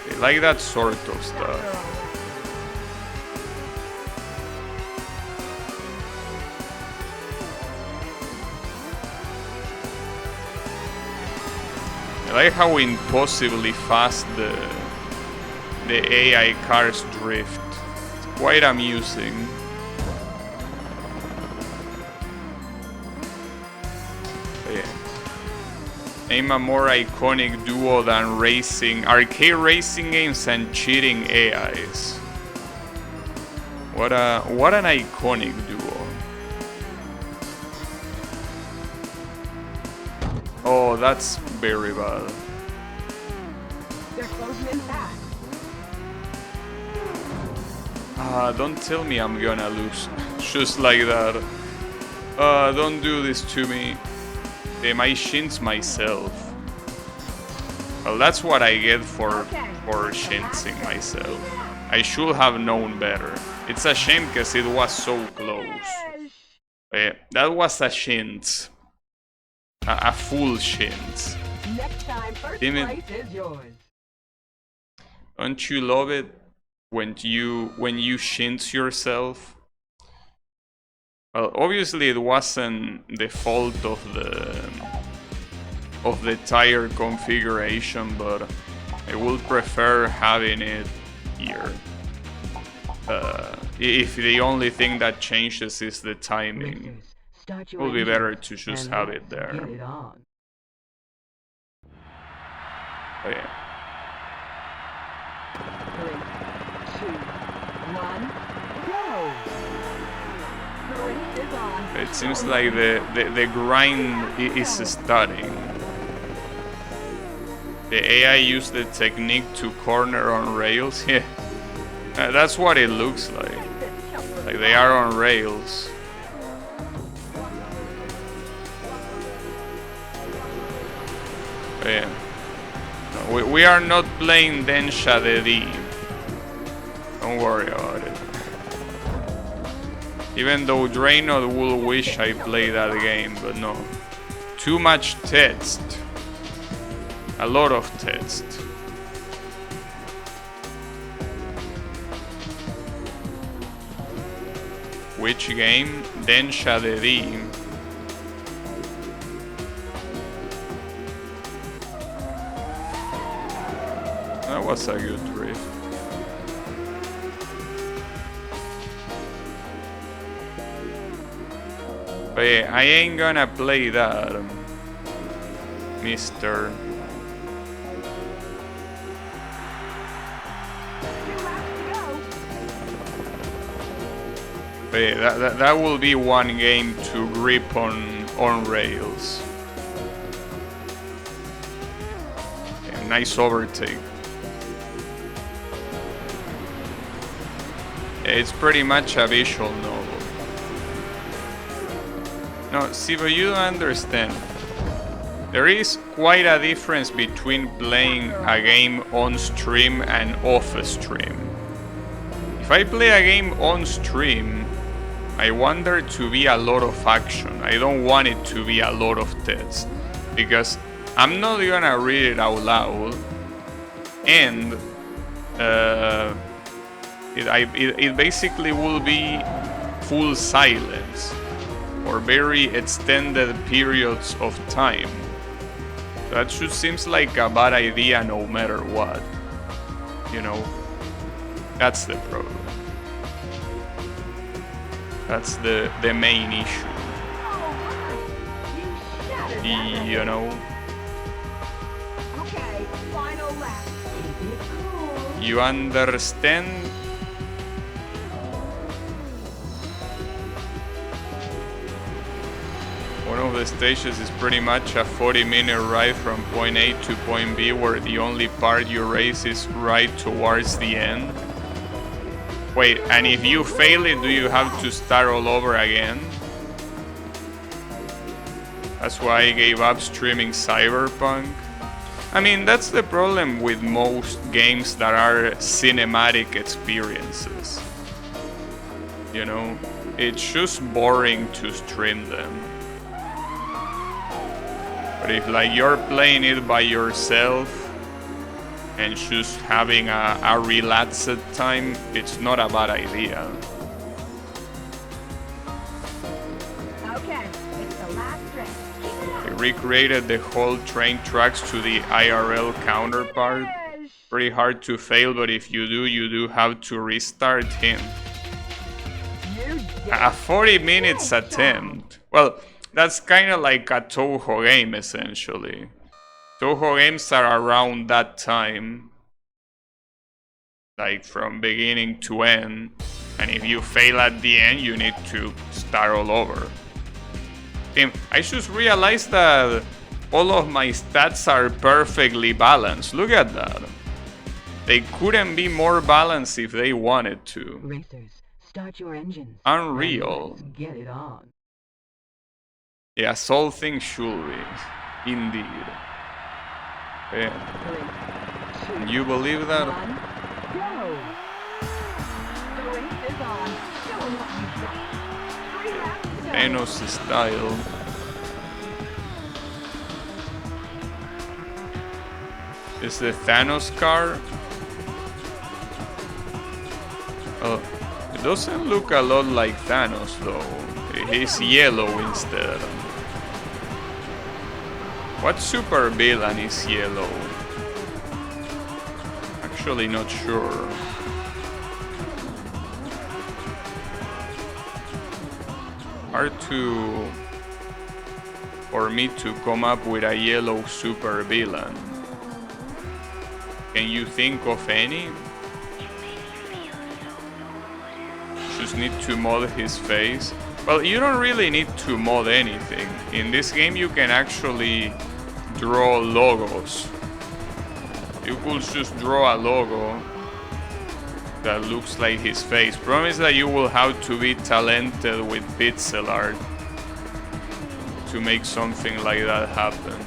I like that sort of stuff. I like how impossibly fast the AI cars drift. It's quite amusing. Name a more iconic duo than arcade racing games and cheating AIs. What an iconic duo. Oh, that's very bad. They're closing in fast. Don't tell me I'm gonna lose just like that. Don't do this to me. I shins myself. Well, that's what I get for shinsing myself. I should have known better. It's a shame because it was so close. That was a shint. A full shint. Next time, first Damn it. place is yours. Don't you love it when you shint yourself? Well, obviously it wasn't the fault of the tire configuration, but I would prefer having it here. If the only thing that changes is the timing, Start it your would be engine better to just and have let's it there. Get it on. Oh, yeah. 3, 2, 1, go! The race is on. It seems like the grind is starting. The AI used the technique to corner on rails. Yeah, that's what it looks like. Like they are on rails. But yeah. No, we are not playing Densha the Deep. Don't worry about it. Even though Draenor will wish I played that game, but no. Too much text. A lot of text. Which game? Densha the Deep. That was a good riff. But yeah, I ain't gonna play that, mister. But yeah, that will be one game to grip on rails. Yeah, nice overtake. Yeah, it's pretty much a visual novel. No, see, but you don't understand. There is quite a difference between playing a game on stream and off stream. If I play a game on stream, I want there to be a lot of action. I don't want it to be a lot of text, because I'm not gonna read it out loud, and it basically will be full silence or very extended periods of time. That just seems like a bad idea no matter what. You know, that's the problem. That's the main issue. You know? Okay, final lap. You understand? One of the stages is pretty much a 40-minute ride from point A to point B, where the only part you race is right towards the end. Wait, and if you fail it, do you have to start all over again? That's why I gave up streaming Cyberpunk. I mean, that's the problem with most games that are cinematic experiences. You know, it's just boring to stream them. But if like you're playing it by yourself and just having a relaxed time, it's not a bad idea. Okay, it's the last stretch. Keep it up. I recreated the whole train tracks to the IRL counterpart. Pretty hard to fail, but if you do have to restart him. A 40 minutes attempt. Well, that's kind of like a Toho game, essentially. Toho games are around that time. Like from beginning to end. And if you fail at the end, you need to start all over. Damn, I just realized that all of my stats are perfectly balanced. Look at that. They couldn't be more balanced if they wanted to. Racers, start your engines. Unreal. And let's get it on. Yes, all things should be. Indeed. Yeah. 3, 2, You believe that? 1, go! race is on. Show 'em what you've got. 3 laps to go. Thanos style. Is the Thanos car? Oh, it doesn't look a lot like Thanos though. He's yellow instead. What super villain is yellow? Actually not sure. Hard for me to come up with a yellow super villain. Can you think of any? Just need to mod his face. Well, you don't really need to mod anything. In this game you can actually draw logos. You could just draw a logo that looks like his face. Problem is that you will have to be talented with pixel art to make something like that happen.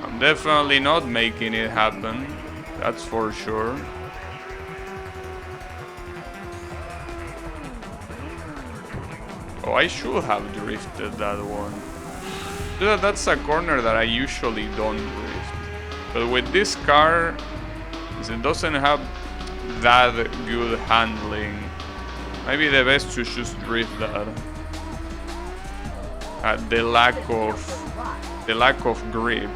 I'm definitely not making it happen, that's for sure. Oh, I should have drifted that one. That's a corner that I usually don't drift. But with this car, it doesn't have that good handling. Maybe the best to just drift that. The lack of grip.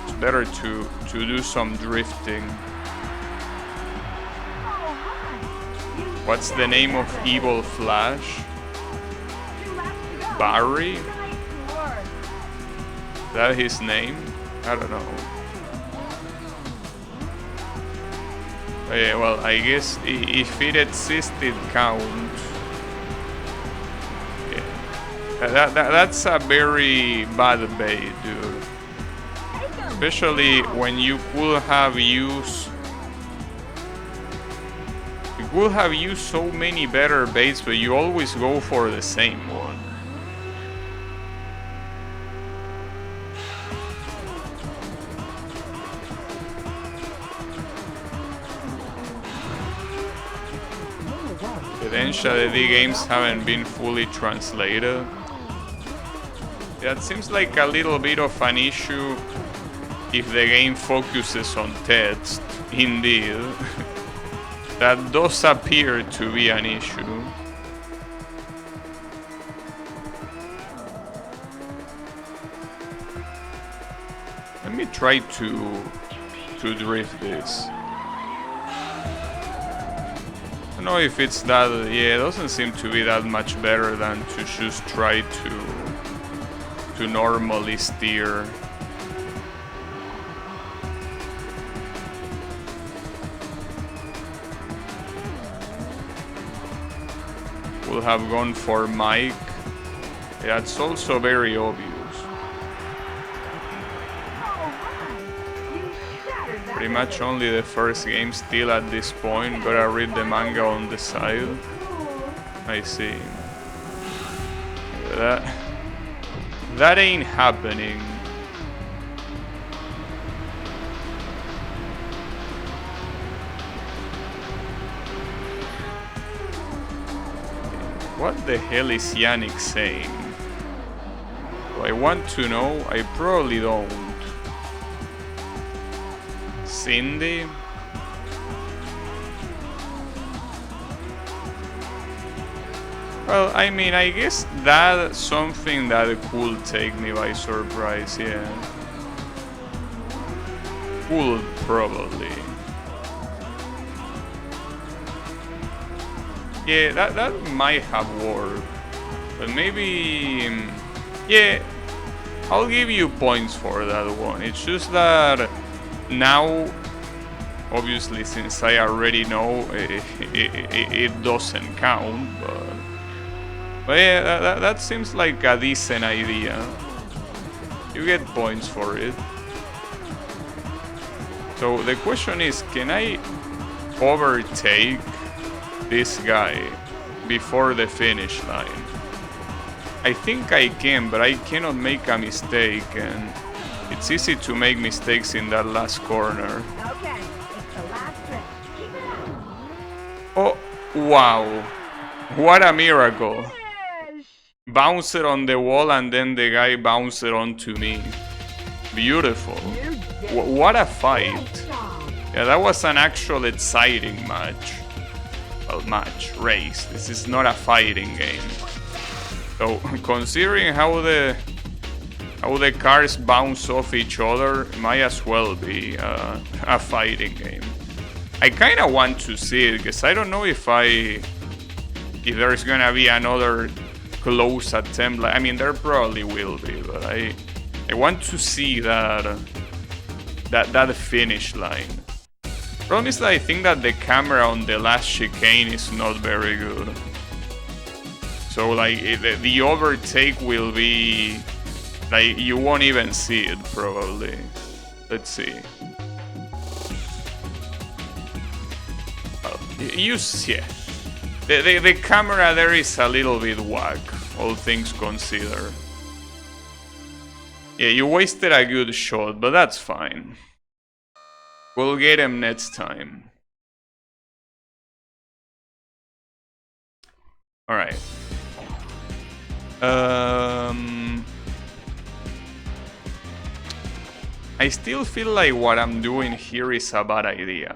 It's better to do some drifting. What's the name of Evil Flash? Barry? Is that his name? I don't know. Yeah, well, I guess if it existed, counts. Yeah. That's a very bad bait, dude. Especially when you could have used... You could have used so many better baits, but you always go for the same one. The games haven't been fully translated. That seems like a little bit of an issue if the game focuses on text, indeed. That does appear to be an issue. Let me try to drift this. I don't know if it's that, yeah, it doesn't seem to be that much better than to just try to normally steer. We'll have gone for Mike. Yeah, it's also very obvious. Pretty much only the first game still at this point. Gotta read the manga on the side. I see. That ain't happening. What the hell is Yannick saying? Do I want to know? I probably don't. Cindy? Well, I mean, I guess that's something that could take me by surprise, yeah. Could probably. Yeah, that might have worked. But maybe... Yeah, I'll give you points for that one. It's just that now, obviously, since I already know, it doesn't count, but yeah, that seems like a decent idea. You get points for it. So the question is, can I overtake this guy before the finish line? I think I can, but I cannot make a mistake, and it's easy to make mistakes in that last corner. Okay, it's the last stretch. Keep it up. Oh! Wow. What a miracle. Bounce it on the wall and then the guy bounced it onto me. Beautiful. What a fight. Yeah, that was an actual exciting match. Well, race. This is not a fighting game. So, considering how the cars bounce off each other, it might as well be a fighting game. I kind of want to see it, because I don't know if there's gonna be another close attempt. I mean, there probably will be, but I want to see that finish line. Problem is that I think that the camera on the last chicane is not very good. So like the overtake will be like you won't even see it probably. Let's see. You see, the camera there is a little bit whack, all things considered. Yeah, you wasted a good shot, but that's fine. We'll get him next time. Alright. I still feel like what I'm doing here is a bad idea.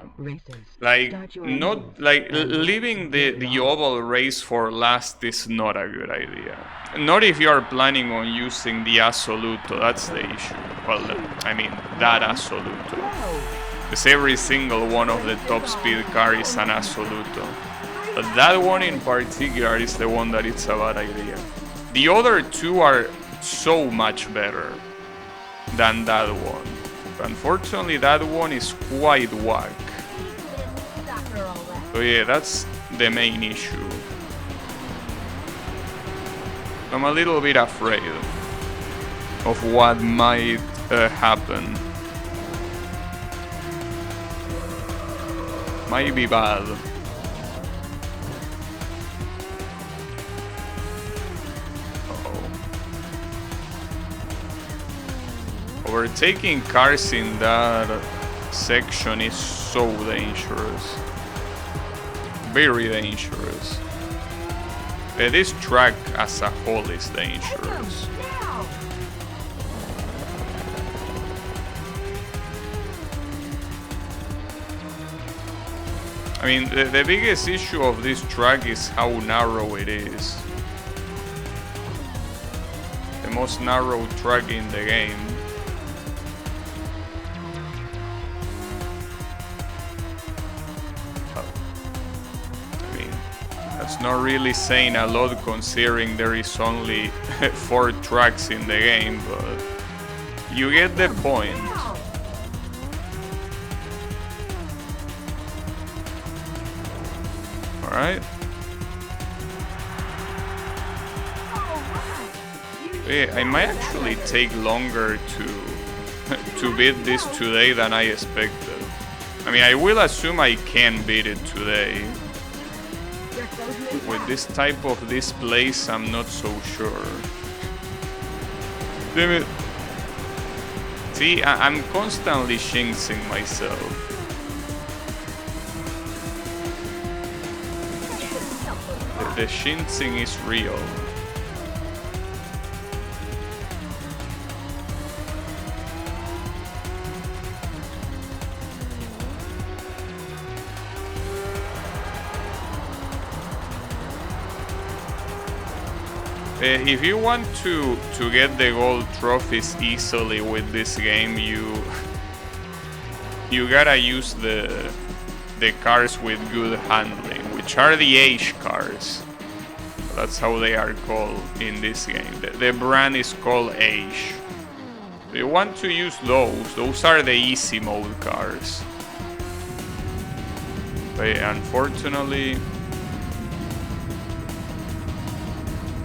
Like, not like leaving the oval race for last is not a good idea. Not if you are planning on using the Assoluto, that's the issue. Well, I mean, that Assoluto. Because every single one of the top speed cars is an Assoluto. But that one in particular is the one that it's a bad idea. The other two are so much better than that one. But unfortunately, that one is quite whack. So yeah, that's the main issue. I'm a little bit afraid of what might happen. Might be bad. Overtaking cars in that section is so dangerous. Very dangerous. This track as a whole is dangerous. I mean, the biggest issue of this track is how narrow it is. The most narrow track in the game. I mean, that's not really saying a lot considering there is only 4 tracks in the game, but you get the point. Alright. Yeah, I might actually take longer to beat this today than I expected. I mean, I will assume I can beat it today. With this type of displays, I'm not so sure. Damn it. See, I'm constantly jinxing myself. The jinxing is real. If you want to get the gold trophies easily with this game, you gotta use the cars with good handling, which are the H cars. That's how they are called in this game. The brand is called H. If you want to use those are the easy mode cars. But unfortunately,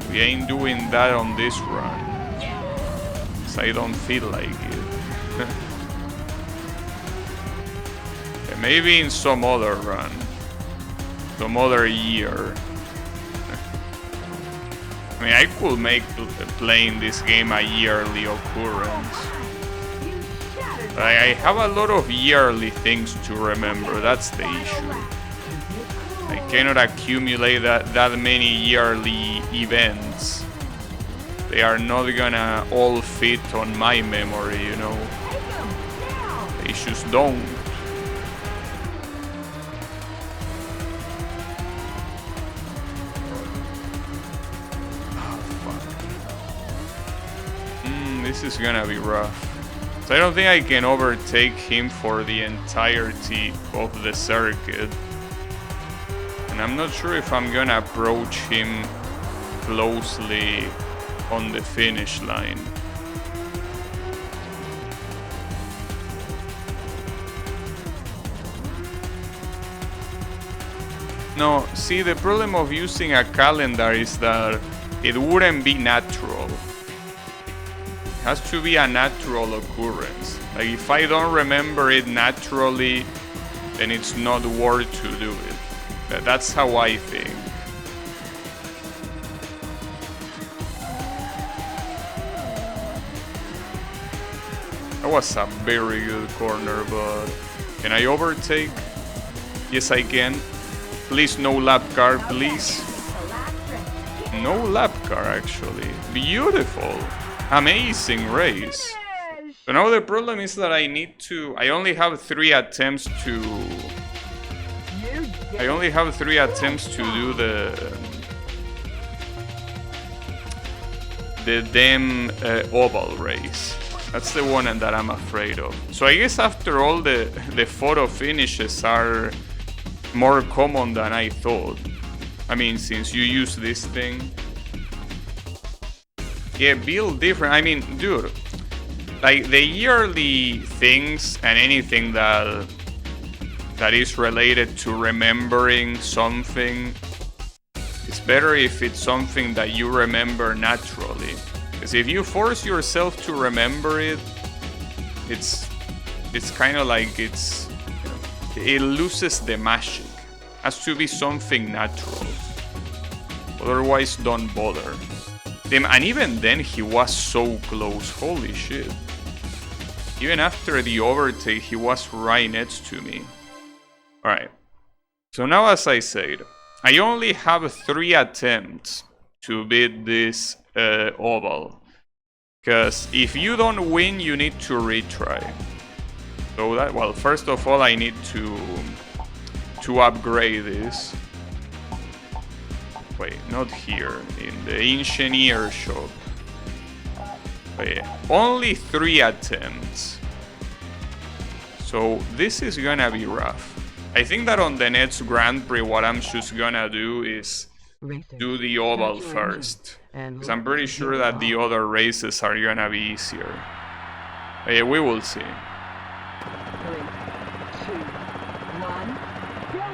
we ain't doing that on this run. So I don't feel like it. Maybe in some other run. Some other year. I mean, I could make playing this game a yearly occurrence. But I have a lot of yearly things to remember, that's the issue. I cannot accumulate that many yearly events. They are not gonna all fit on my memory, you know. They just don't. Oh, fuck. This is gonna be rough. So I don't think I can overtake him for the entirety of the circuit. And I'm not sure if I'm gonna approach him closely on the finish line. No, see, the problem of using a calendar is that it wouldn't be natural. It has to be a natural occurrence. Like, if I don't remember it naturally, then it's not worth to do it. That's how I think. That was a very good corner, but can I overtake? Yes, I can. Please, no lap car, please. No lap car, actually. Beautiful. Amazing race. So now the problem is that I only have 3 attempts to... I only have 3 attempts to do the damn oval race. That's the one that I'm afraid of. So I guess after all, the photo finishes are more common than I thought. I mean, since you use this thing. Yeah, build different. I mean, dude, like the yearly things and anything that is related to remembering something, it's better if it's something that you remember naturally. Because if you force yourself to remember it, it's kind of like it loses the magic. It has to be something natural. Otherwise, don't bother. And even then, he was so close. Holy shit. Even after the overtake, he was right next to me. Alright. So now, as I said, I only have 3 attempts to beat this oval. Because if you don't win, you need to retry. So that, well, first of all, I need to upgrade this. Wait, not here, in the engineer shop. Wait, only 3 attempts. So this is gonna be rough. I think that on the next Grand Prix, what I'm just gonna do is do the oval first. Because I'm pretty sure that the other races are gonna be easier. Yeah, we will see. 3, 2, 1, go!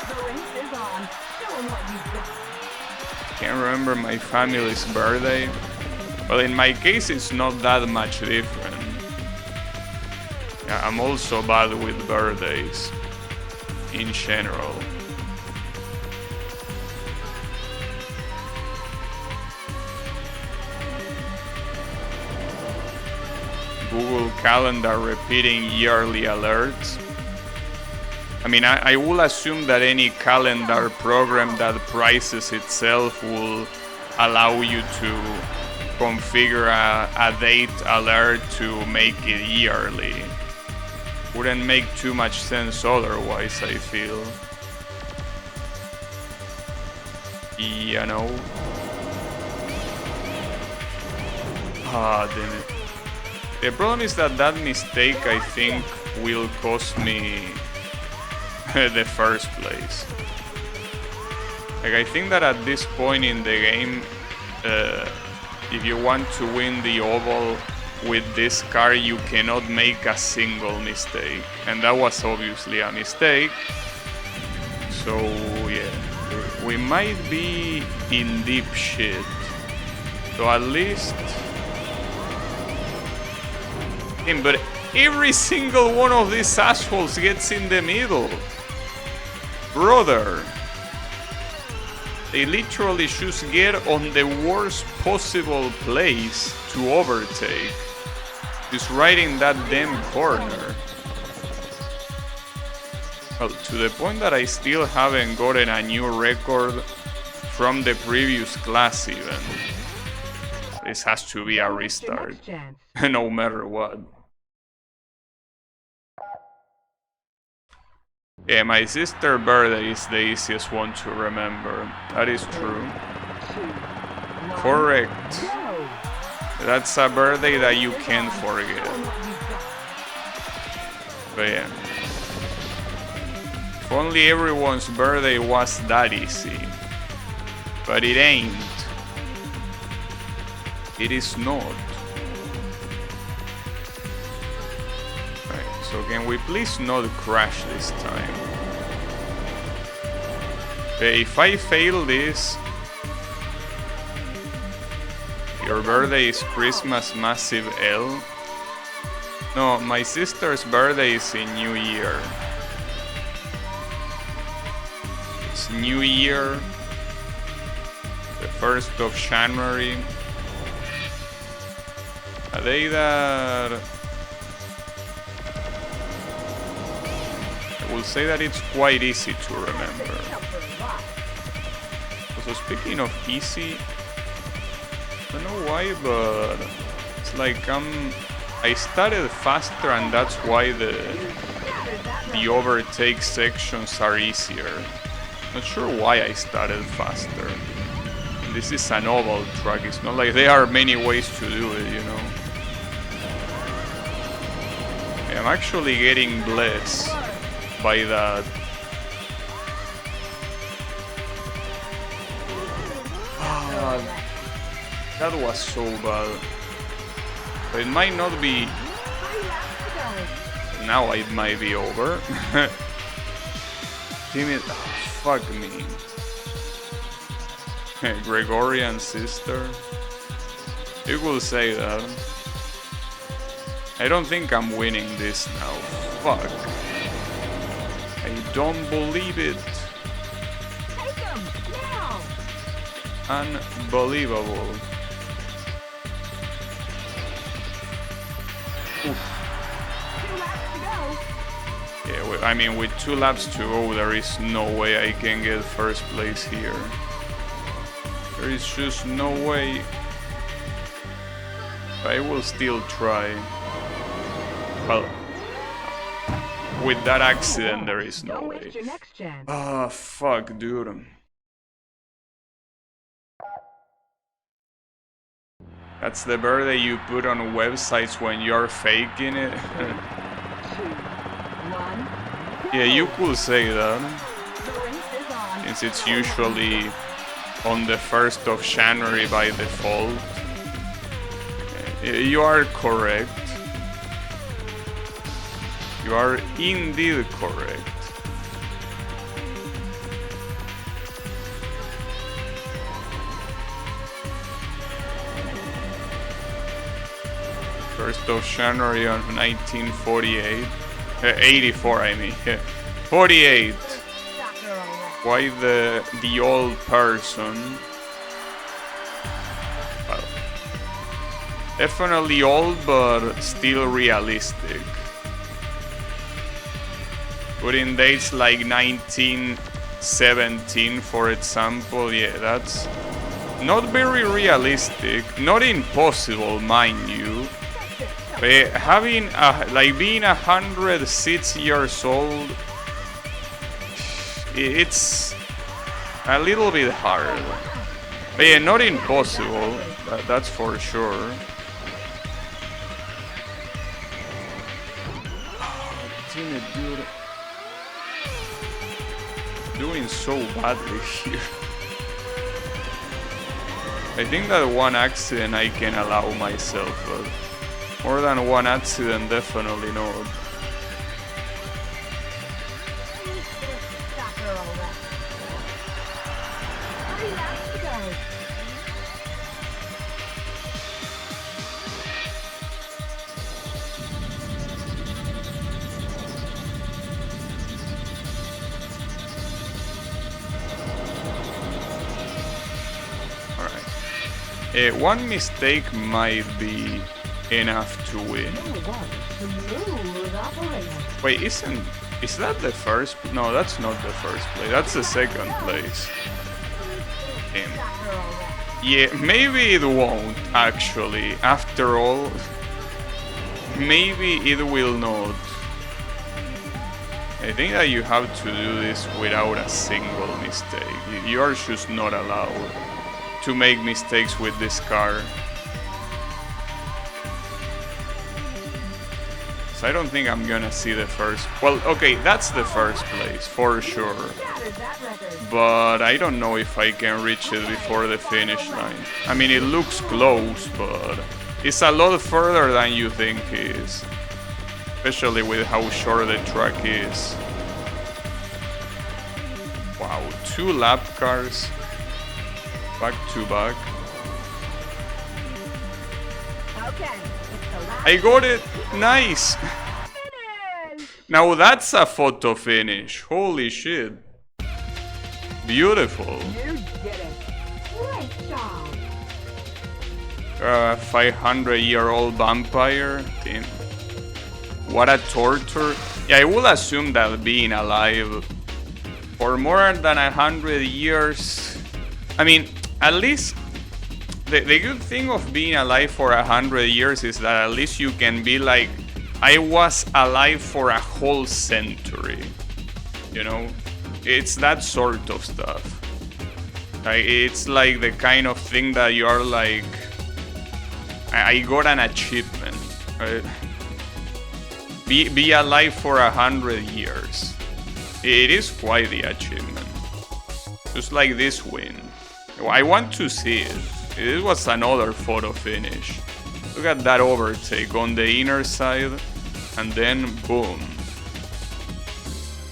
The race is on. Show 'em what you've got. Can't remember my family's birthday. Well, in my case, it's not that much different. Yeah, I'm also bad with birthdays in general. Google Calendar repeating yearly alerts. I mean, I will assume that any calendar program that prices itself will allow you to configure a date alert to make it yearly. Wouldn't make too much sense otherwise, I feel. You know? Ah, damn it. The problem is that mistake, I think, will cost me the first place. Like, I think that at this point in the game, if you want to win the oval with this car, you cannot make a single mistake. And that was obviously a mistake. So, yeah, we might be in deep shit. So at least... But every single one of these assholes gets in the middle. Brother. They literally just get on the worst possible place to overtake. Just right in that damn corner. Well, to the point that I still haven't gotten a new record from the previous class even. This has to be a restart, no matter what. Yeah, my sister's birthday is the easiest one to remember. That is true. Correct. That's a birthday that you can't forget. But yeah. If only everyone's birthday was that easy. But it ain't. It is not. Right, so can we please not crash this time? Okay, if I fail this, your birthday is Christmas Massive L. No, my sister's birthday is in New Year. It's New Year, the 1st of January. A day that I will say that it's quite easy to remember. So speaking of easy, I don't know why, but it's like I started faster, and that's why the overtake sections are easier. Not sure why I started faster. This is an oval track, it's not like there are many ways to do it, you know. I'm actually getting blessed by that. That was so bad. But it might not be. Now it might be over. Damn it. Oh, fuck me. Gregorian sister. You will say that. I don't think I'm winning this now. Fuck. I don't believe it. Take him now. Unbelievable. Oof. 2 laps to go. Yeah, I mean, with 2 laps to go, there is no way I can get first place here. There is just no way. I will still try. Well, with that accident, there is no way. Ah, fuck, dude. That's the birthday you put on websites when you're faking it. Yeah, you could say that. Since it's usually on the 1st of January by default. You are correct. You are indeed correct. First of January on 1948. 84, I mean. 48. Why the old person? Well, definitely old, but still realistic. Putting dates like 1917, for example, yeah, that's not very realistic. Not impossible, mind you. But having like being 106 years old, it's a little bit hard. But yeah, not impossible. That's for sure. Damn it, dude. Doing so badly here. I think that one accident I can allow myself, but more than one accident, definitely not. One mistake might be enough to win. Wait, isn't Is that the first? No, that's not the first place. That's the second place. Damn. Yeah, maybe it won't actually. After all, maybe it will not. I think that you have to do this without a single mistake. You are just not allowed to make mistakes with this car. So I don't think I'm gonna see the first. Well, okay, that's the first place for sure. But I don't know if I can reach it before the finish line. I mean, it looks close, but it's a lot further than you think it is. Especially with how short the track is. Wow, 2 lap cars back to back. Okay, it's the last I got it! Nice! finish. Now that's a photo finish. Holy shit. Beautiful. You did it. Great job. 500-year-old vampire. Damn. What a torture. Yeah, I will assume that being alive for more than 100 years. I mean, at least the good thing of being alive for 100 years is that at least you can be like, I was alive for a whole century. You know? It's that sort of stuff. Like, it's like the kind of thing that you are like, I got an achievement. Right? Be alive for 100 years. It is quite the achievement. Just like this win. I want to see it. It was another photo finish. Look at that overtake on the inner side. And then boom.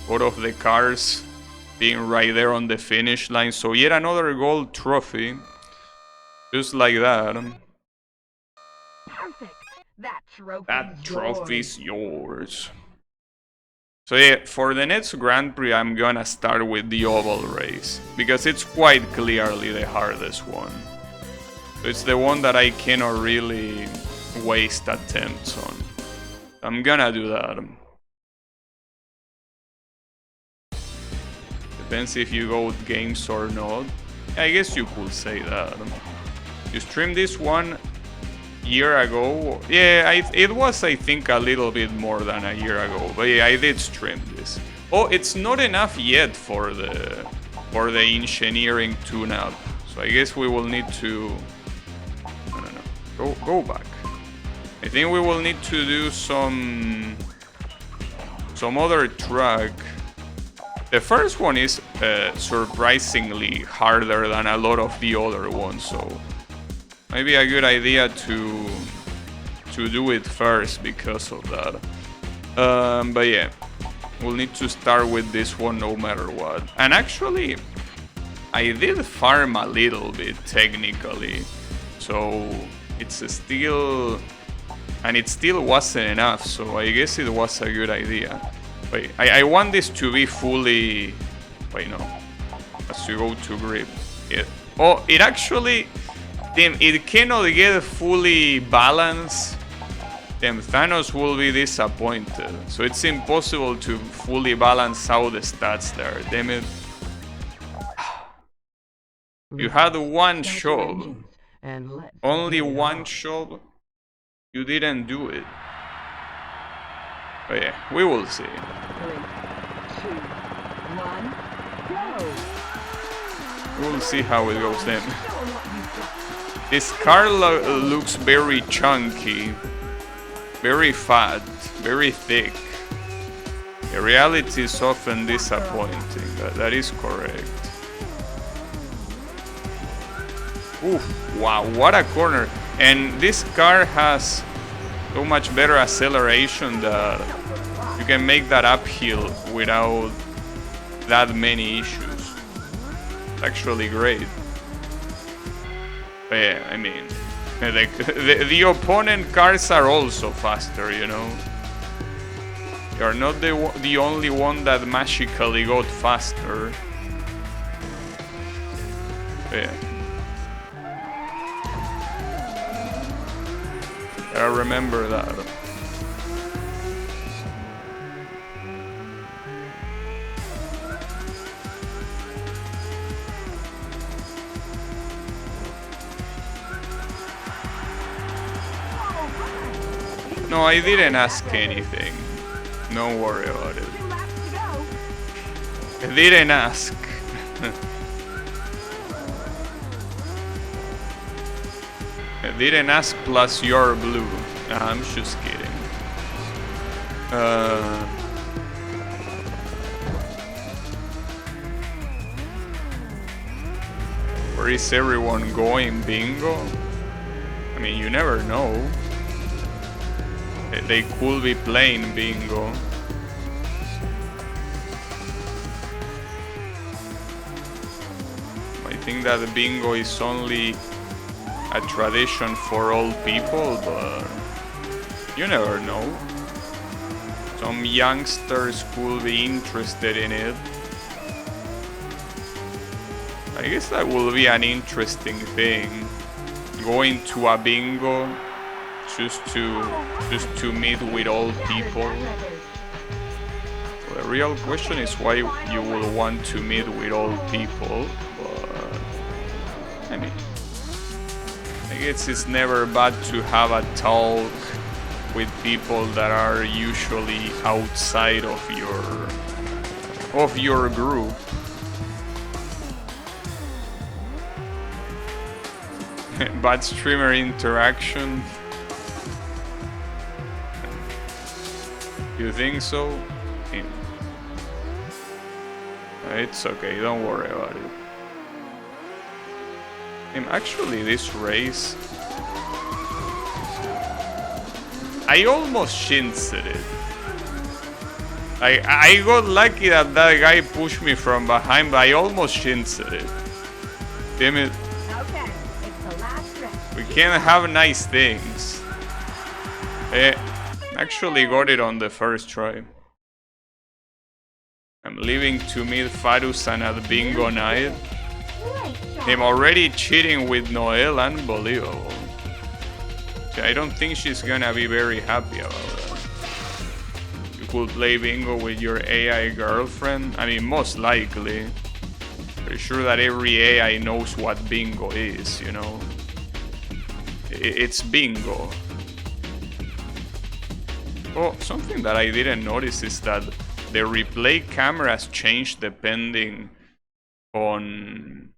Both of the cars being right there on the finish line. So yet another gold trophy. Just like that. Perfect. That trophy's yours. So yeah, for the next Grand Prix I'm gonna start with the oval race, because it's quite clearly the hardest one. So it's the one that I cannot really waste attempts on. I'm gonna do that. Depends if you go with games or not. I guess you could say that. You streamed this one year ago. Yeah, it was, I think, a little bit more than a year ago. But yeah, I did stream this. Oh, it's not enough yet for the engineering tune-up. So I guess we will need to... No. Go back. I think we will need to do some other track. The first one is surprisingly harder than a lot of the other ones, so maybe a good idea to do it first because of that. But yeah, we'll need to start with this one no matter what. And actually, I did farm a little bit technically, so it's still... And it still wasn't enough, so I guess it was a good idea. Wait, I want this to be fully... Wait, no. As you go to grip. Yeah. Oh, it actually... Damn, it cannot get fully balanced. Damn, Thanos will be disappointed. So it's impossible to fully balance out the stats there. Damn it. You had one shot. Only one shot. You didn't do it. But yeah, we will see. 3, 2, 1, go! We will see how it goes then. This car looks very chunky, very fat, very thick. The reality is often disappointing. That is correct. Oof, wow, what a corner. And this car has so much better acceleration that you can make that uphill without that many issues. It's actually great. But yeah, I mean, the opponent cars are also faster, you know. You're not the only one that magically got faster. But yeah. I remember that. No, I didn't ask anything. Don't worry about it. 2 laps to go. I didn't ask. I didn't ask plus you're blue. Nah, I'm just kidding. Where is everyone going, bingo? I mean, you never know. They could be playing bingo. I think that bingo is only a tradition for old people, but you never know. Some youngsters could be interested in it. I guess that will be an interesting thing. Going to a bingo just to meet with old people. The real question is why you will want to meet with old people, but I mean, I guess it's never bad to have a talk with people that are usually outside of your group. Bad streamer interaction. You think so? It's okay, don't worry about it. Actually, this race, I almost shinsed it. I got lucky that guy pushed me from behind, but I almost shinsed it. Damn it. Okay, it's the last stretch. We can't have nice things. Actually got it on the first try. I'm leaving to meet Farusan at bingo night. I'm already cheating with Noelle, unbelievable. I don't think she's gonna be very happy about that. You could play bingo with your AI girlfriend? I mean, most likely. Pretty sure that every AI knows what bingo is, you know? It's bingo. Oh, something that I didn't notice is that the replay cameras change depending on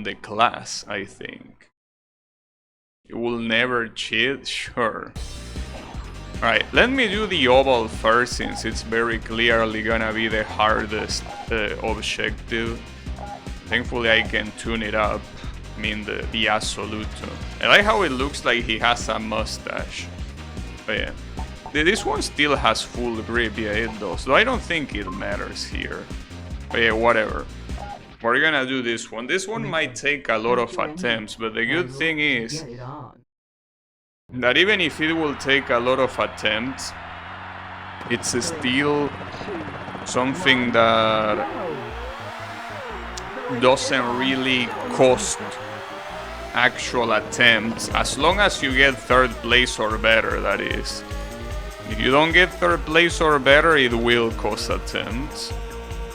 the class, I think. You will never cheat? Sure. Alright, let me do the oval first, since it's very clearly gonna be the hardest objective. Thankfully I can tune it up. I mean the Assoluto. I like how it looks like he has a mustache. But yeah. This one still has full grip, yeah it does. Though I don't think it matters here. But yeah, whatever. We're gonna do this one. This one might take a lot of attempts, but the good thing is that even if it will take a lot of attempts, it's still something that doesn't really cost actual attempts, as long as you get third place or better, that is. If you don't get third place or better, it will cost attempts.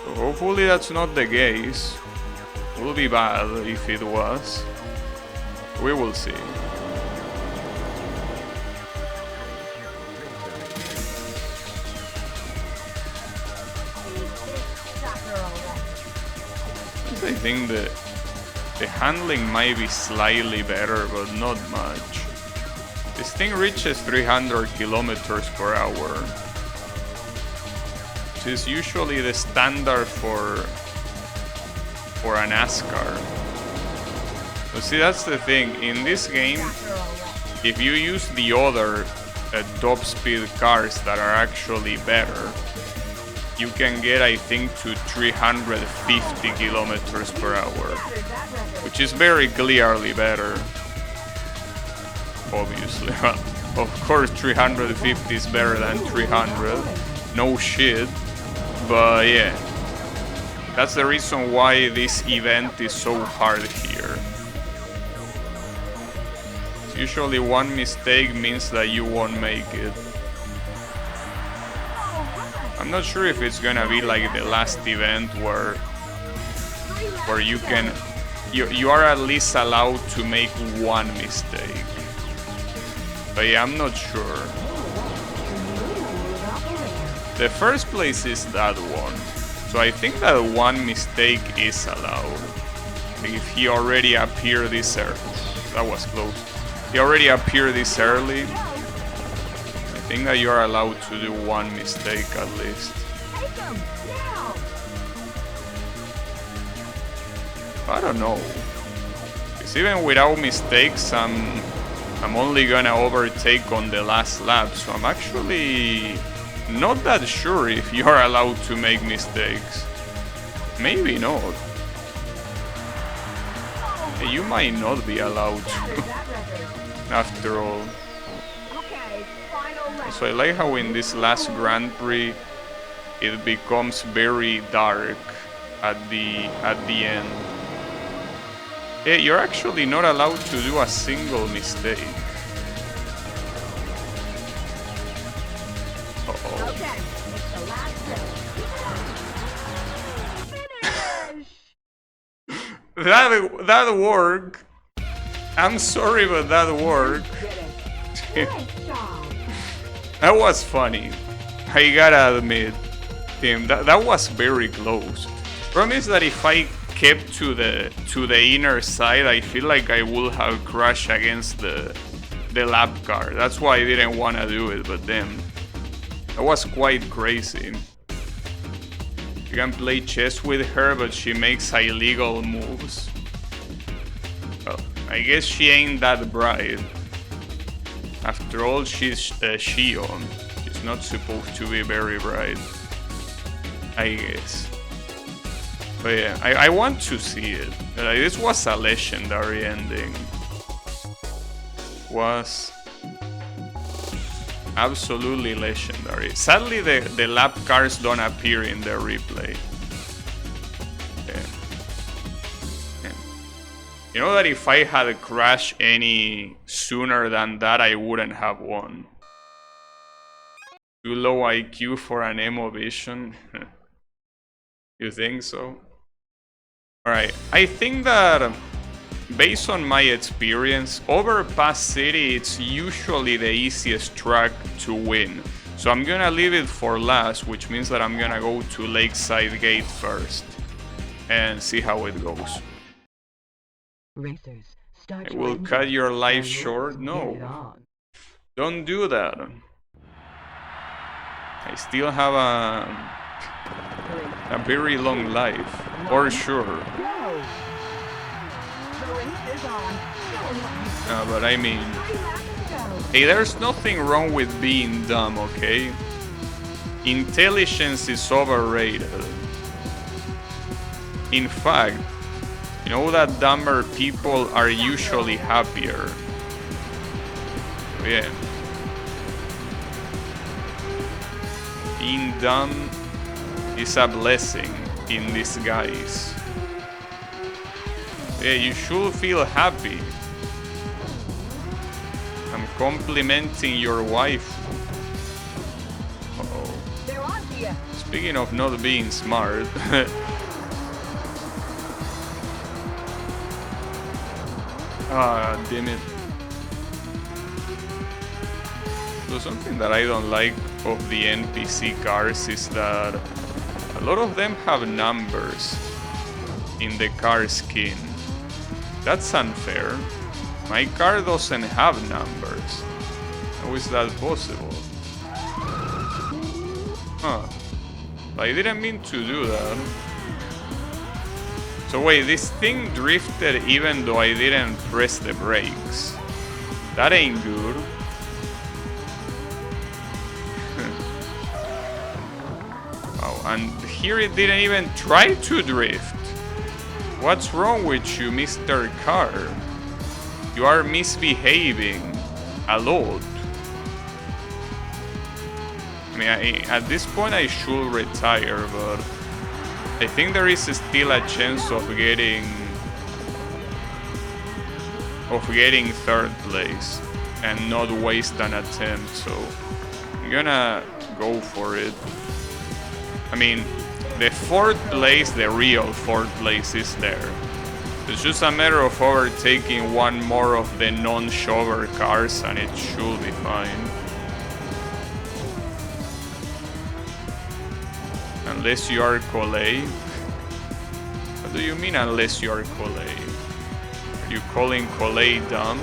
So hopefully that's not the case. It will be bad if it was. We will see. I think the handling might be slightly better, but not much. This thing reaches 300 kilometers per hour, which is usually the standard for a NASCAR. So see, that's the thing. In this game, if you use the other top speed cars that are actually better, you can get, I think, to 350 kilometers per hour, which is very clearly better. Obviously, of course 350 is better than 300, no shit, but yeah, that's the reason why this event is so hard here. Usually one mistake means that you won't make it. I'm not sure if it's gonna be like the last event where you are at least allowed to make one mistake. But yeah, I'm not sure. The first place is that one. So I think that one mistake is allowed. If he already appeared this early. That was close. He already appeared this early. I think that you're allowed to do one mistake at least. I don't know. Because even without mistakes, I'm only gonna overtake on the last lap, so I'm actually not that sure if you're allowed to make mistakes. Maybe not. You might not be allowed to, after all. So I like how in this last Grand Prix it becomes very dark at the end. Yeah, you're actually not allowed to do a single mistake. Uh-oh. Okay, it's the last race. Finish! That worked. I'm sorry, but that worked. Great job. That was funny. I gotta admit, Tim, that was very close. Problem is that if I kept to the inner side, I feel like I would have crashed against the lap car. That's why I didn't want to do it, but then that was quite crazy. You can play chess with her, but she makes illegal moves. Well, I guess she ain't that bright. After all, she's Shion. She's not supposed to be very bright, I guess. But yeah, I want to see it. This was a legendary ending. Was absolutely legendary. Sadly, the lap cars don't appear in the replay. Yeah. Yeah. You know that if I had crashed any sooner than that, I wouldn't have won. Too low IQ for an emo vision. You think so? Alright, I think that based on my experience, Overpass City it's usually the easiest track to win. So I'm gonna leave it for last, which means that I'm gonna go to Lakeside Gate first and see how it goes. Racers, start I will cut your life short? No. Don't do that. I still have a very long life, for sure. No, but I mean, hey, there's nothing wrong with being dumb, okay? Intelligence is overrated. In fact, you know that dumber people are usually happier. Yeah. Being dumb is a blessing in disguise. Yeah, you should feel happy. I'm complimenting your wife. Uh-oh. Speaking of not being smart. Ah, damn it. So something that I don't like of the NPC cars is that a lot of them have numbers in the car skin. That's unfair. My car doesn't have numbers. How is that possible? Huh. I didn't mean to do that. So wait, this thing drifted even though I didn't press the brakes. That ain't good. Wow, and here it didn't even try to drift. What's wrong with you, Mr. Car? You are misbehaving a lot. I mean, at this point I should retire, but I think there is still a chance of getting third place and not waste an attempt, so I'm gonna go for it. I mean, the fourth place, the real fourth place is there. It's just a matter of overtaking one more of the non-shover cars and it should be fine. Unless you are Collet. What do you mean unless you are Collet? Are you calling Collet dumb?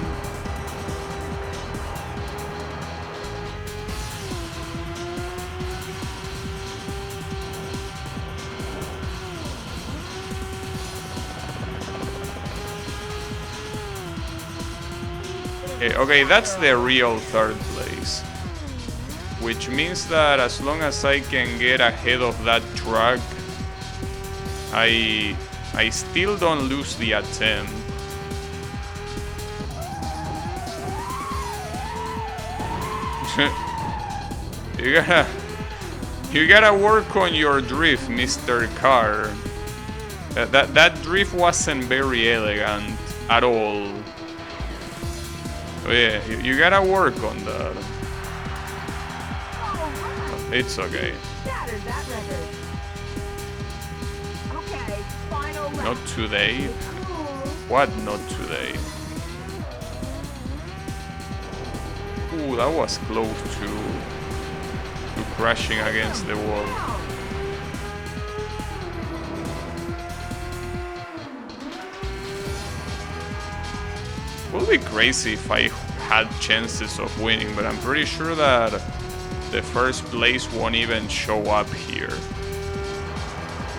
Okay, that's the real third place. Which means that as long as I can get ahead of that truck, I still don't lose the attempt. You gotta work on your drift, Mr. Car. That drift wasn't very elegant at all. So yeah, you gotta work on that. It's okay. Not today. What not today? Ooh, that was close to crashing against the wall. It would be crazy if I had chances of winning, but I'm pretty sure that the first place won't even show up here.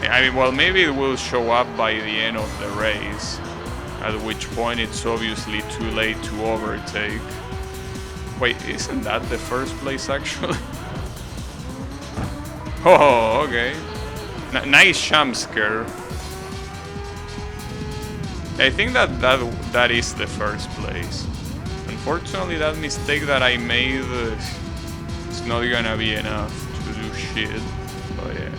I mean, well, maybe it will show up by the end of the race, at which point it's obviously too late to overtake. Wait, isn't that the first place actually? Oh, okay. Nice jump scare. I think that is the first place. Unfortunately, that mistake that I made is not gonna be enough to do shit. But yeah.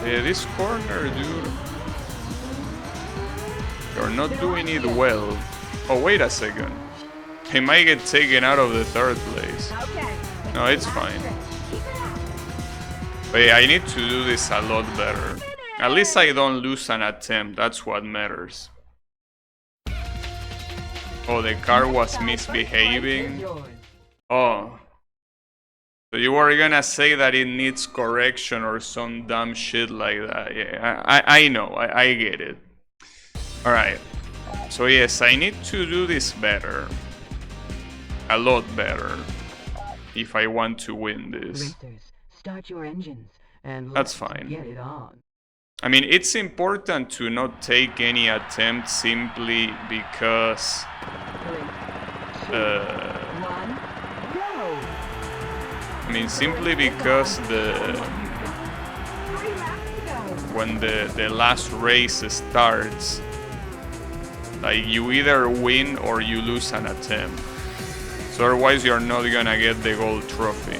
Yeah, this corner, dude. You're not doing it well. Oh, wait a second. He might get taken out of the third place. No, it's fine. But yeah, I need to do this a lot better. At least I don't lose an attempt, that's what matters. Oh, the car was misbehaving? Oh. So you were gonna say that it needs correction or some dumb shit like that. Yeah, I know, I get it. Alright. So yes, I need to do this better. A lot better. If I want to win this. Start your engines and that's fine. Get it on. I mean, it's important to not take any attempt simply because I mean, simply because when the last race starts, like, you either win or you lose an attempt. So otherwise you're not gonna get the gold trophy.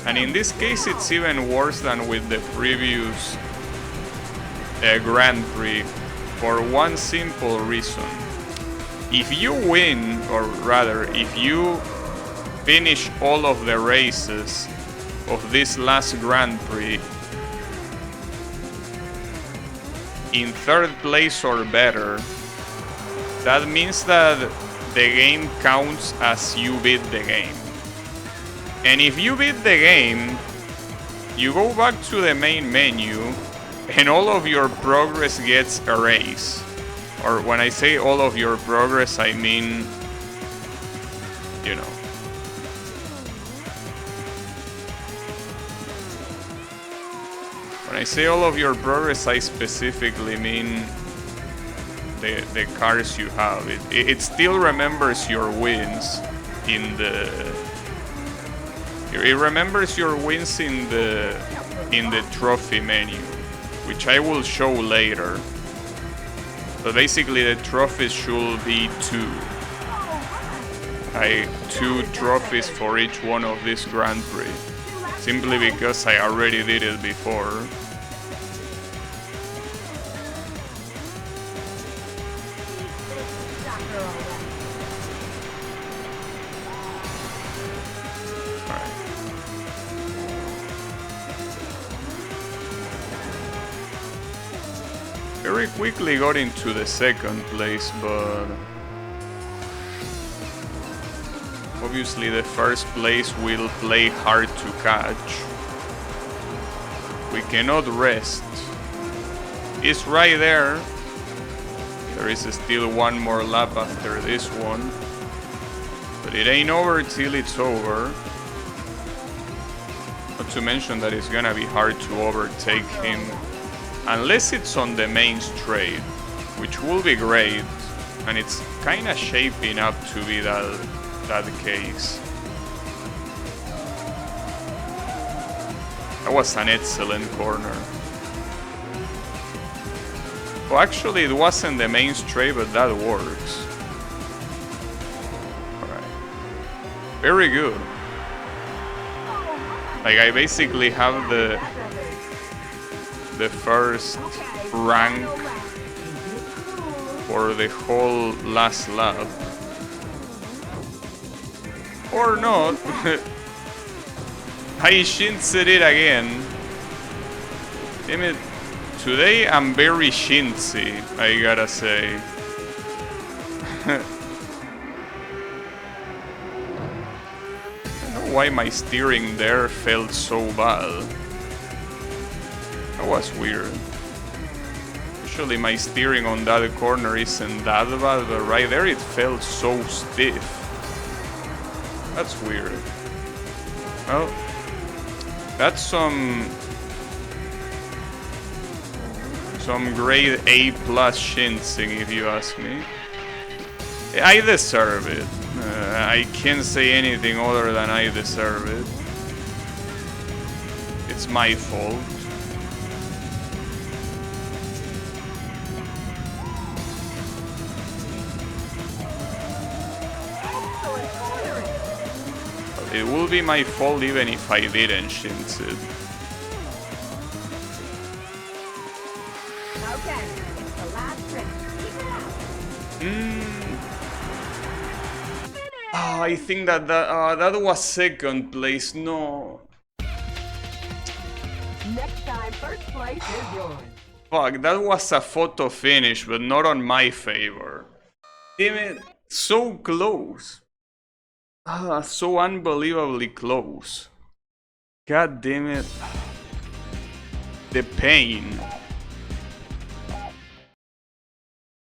And in this case it's even worse than with the previous Grand Prix, for one simple reason. If you win, or rather, if you finish all of the races of this last Grand Prix in third place or better, that means that the game counts as you beat the game. And if you beat the game, you go back to the main menu and all of your progress gets erased. Or when I say all of your progress, I mean, you know. When I say all of your progress, I specifically mean the cars you have. It still remembers your wins in the... It remembers your wins in the trophy menu, which I will show later. So basically the trophies should be 2. 2 trophies for each one of this Grand Prix. Simply because I already did it before. very quickly got into the second place, but obviously the first place will play hard to catch. We cannot rest. It's right there. There is still one more lap after this one. But it ain't over till it's over. Not to mention that it's gonna be hard to overtake him. Unless it's on the main straight, which will be great. And it's kinda shaping up to be that case. That was an excellent corner. Well, actually, it wasn't the main straight, but that works. Alright. Very good. Like, I basically have the first rank for the whole last lap. Or not. I shintsed it again. Damn it. Today I'm very shintsy, I gotta say. I don't know why my steering there felt so bad. That was weird. Usually my steering on that corner isn't that bad, but right there it felt so stiff. That's weird. Well, that's some grade A+ shintsing, if you ask me. I deserve it. I can't say anything other than I deserve it. It's my fault. It will be my fault even if I didn't shints it. Okay, it's the last trick. Keep it up. Oh, I think that was second place. No. Next time, first place is yours. Fuck, that was a photo finish, but not on my favor. Damn it, so close. So unbelievably close. God damn it. The pain.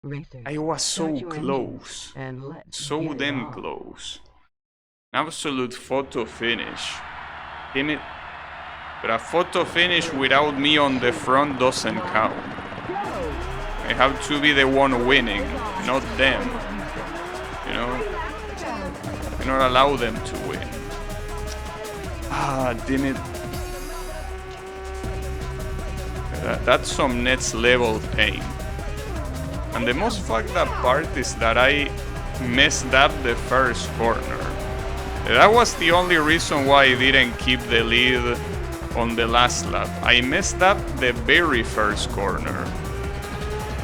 Racer, I was so start your close. engine and let's So get it damn on. close. Absolute photo finish. Damn it. But a photo finish without me on the front doesn't count. I have to be the one winning, not them. You know? I cannot allow them to win. Damn it. That's some next level pain. And the most fucked up part is that I messed up the first corner. That was the only reason why I didn't keep the lead on the last lap. I messed up the very first corner.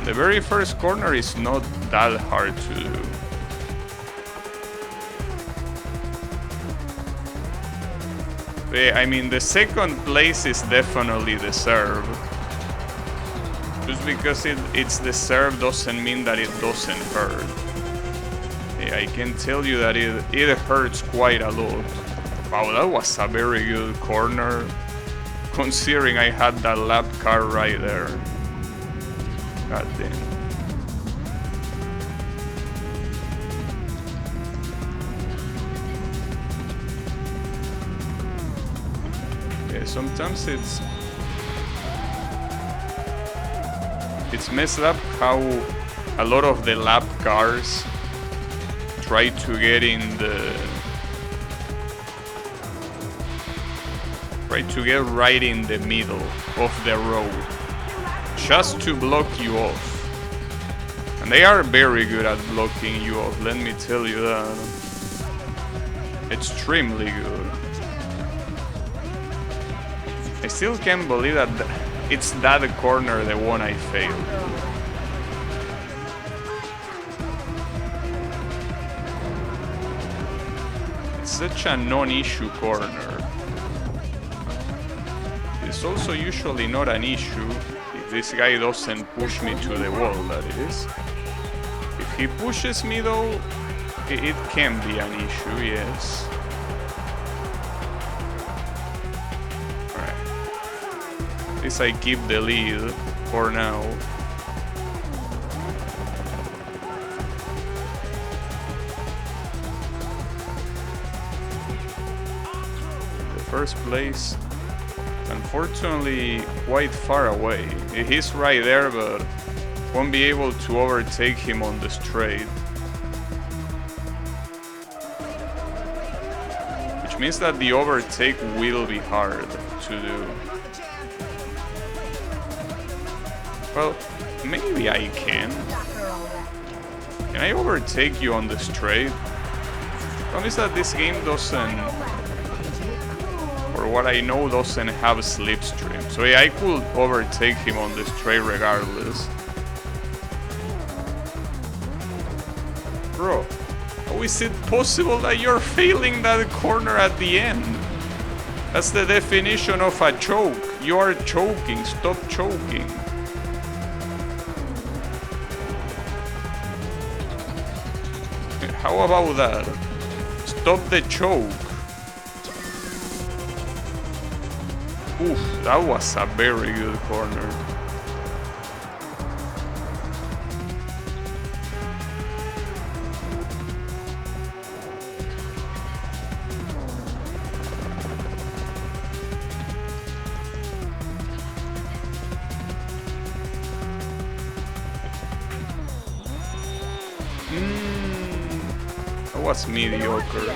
The very first corner is not that hard to do. I mean, the second place is definitely deserved. Just because it's deserved doesn't mean that it doesn't hurt. I can tell you that it hurts quite a lot. Wow, that was a very good corner, considering I had that lap car right there. God damn. Sometimes it's messed up how a lot of the lap cars try to get right in the middle of the road just to block you off. And they are very good at blocking you off, let me tell you that. Extremely good. I still can't believe that it's that corner, the one I failed. It's such a non-issue corner. It's also usually not an issue If this guy doesn't push me to the wall, that is. If he pushes me though, it can be an issue, yes. Alright. At least I keep the lead for now. The first place. Unfortunately, quite far away. He's right there, but won't be able to overtake him on the straight. Which means that the overtake will be hard to do. Well, maybe I can. Can I overtake you on the straight? Promise that this game doesn't, for what I know, doesn't have slipstream. So yeah, I could overtake him on the straight regardless. Bro, how is it possible that you're failing that corner at the end? That's the definition of a choke. You are choking. Stop choking. How about that? Stop the choke. Oof, that was a very good corner. That was mediocre.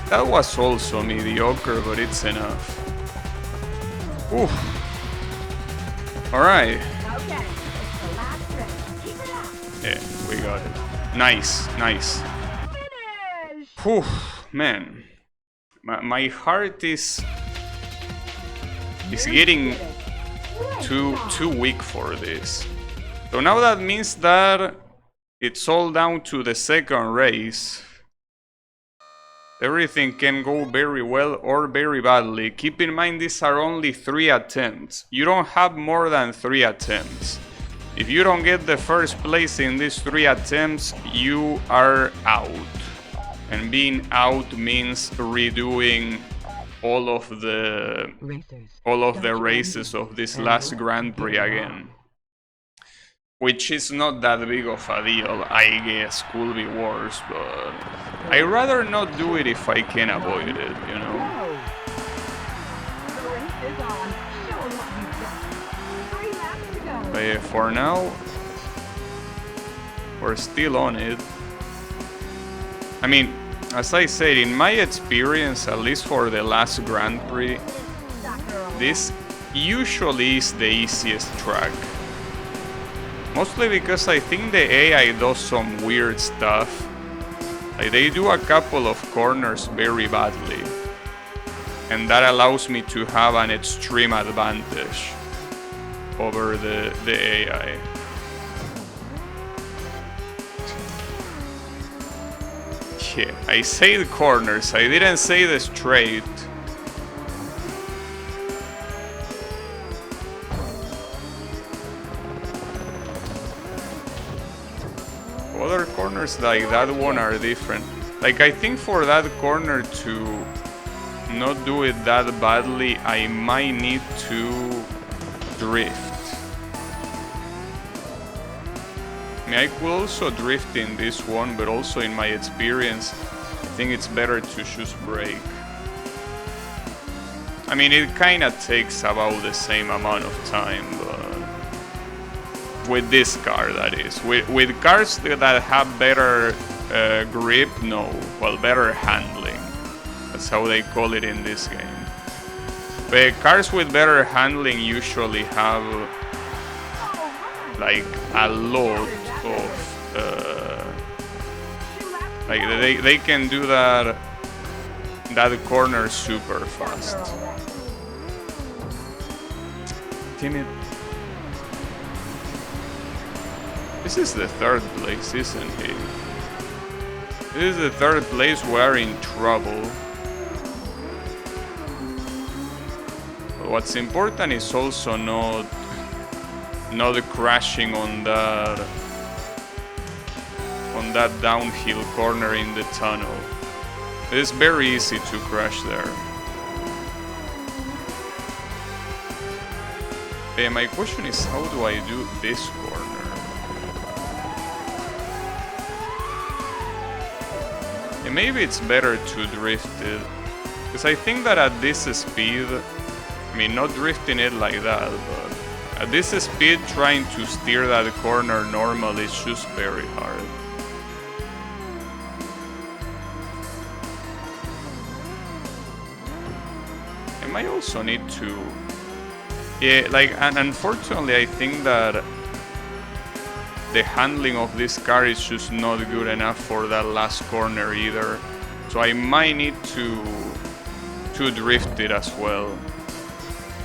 That was also mediocre, but it's enough. Oof. Alright. Okay, it's the last stretch. Keep it up. Yeah, we got it. Nice, nice. Finish! Whew, man. My heart is getting too weak for this. So now that means that it's all down to the second race. Everything can go very well or very badly. Keep in mind these are only 3 attempts. You don't have more than 3 attempts. If you don't get the first place in these 3 attempts, you are out. And being out means redoing all of the races of this last Grand Prix again. Which is not that big of a deal, I guess, could be worse, but I'd rather not do it if I can avoid it, you know? The race is on. Show 'em what you've got. 3 laps to go. But yeah, for now, we're still on it. I mean, as I said, in my experience, at least for the last Grand Prix, this usually is the easiest track. Mostly because I think the AI does some weird stuff. Like they do a couple of corners very badly. And that allows me to have an extreme advantage over the AI. Yeah, I say the corners, I didn't say the straight. Other corners like that one are different. Like I think for that corner to not do it that badly, I might need to drift. I mean, I could also drift in this one, but also in my experience, I think it's better to choose brake. I mean, it kinda takes about the same amount of time, but with this car, that is. With cars that have better grip, no. Well, better handling. That's how they call it in this game. But cars with better handling usually have like a lot of like they can do that corner super fast. Damn it. This is the 3rd place, isn't it? This is the third place, we're in trouble. But what's important is also not crashing on that downhill corner in the tunnel. It's very easy to crash there. My question is, how do I do this corner? Maybe it's better to drift it, because I think that at this speed, I mean, not drifting it like that, but at this speed, trying to steer that corner normally is just very hard. I might also need to... Yeah, like, and unfortunately, I think that the handling of this car is just not good enough for that last corner either. So I might need to drift it as well.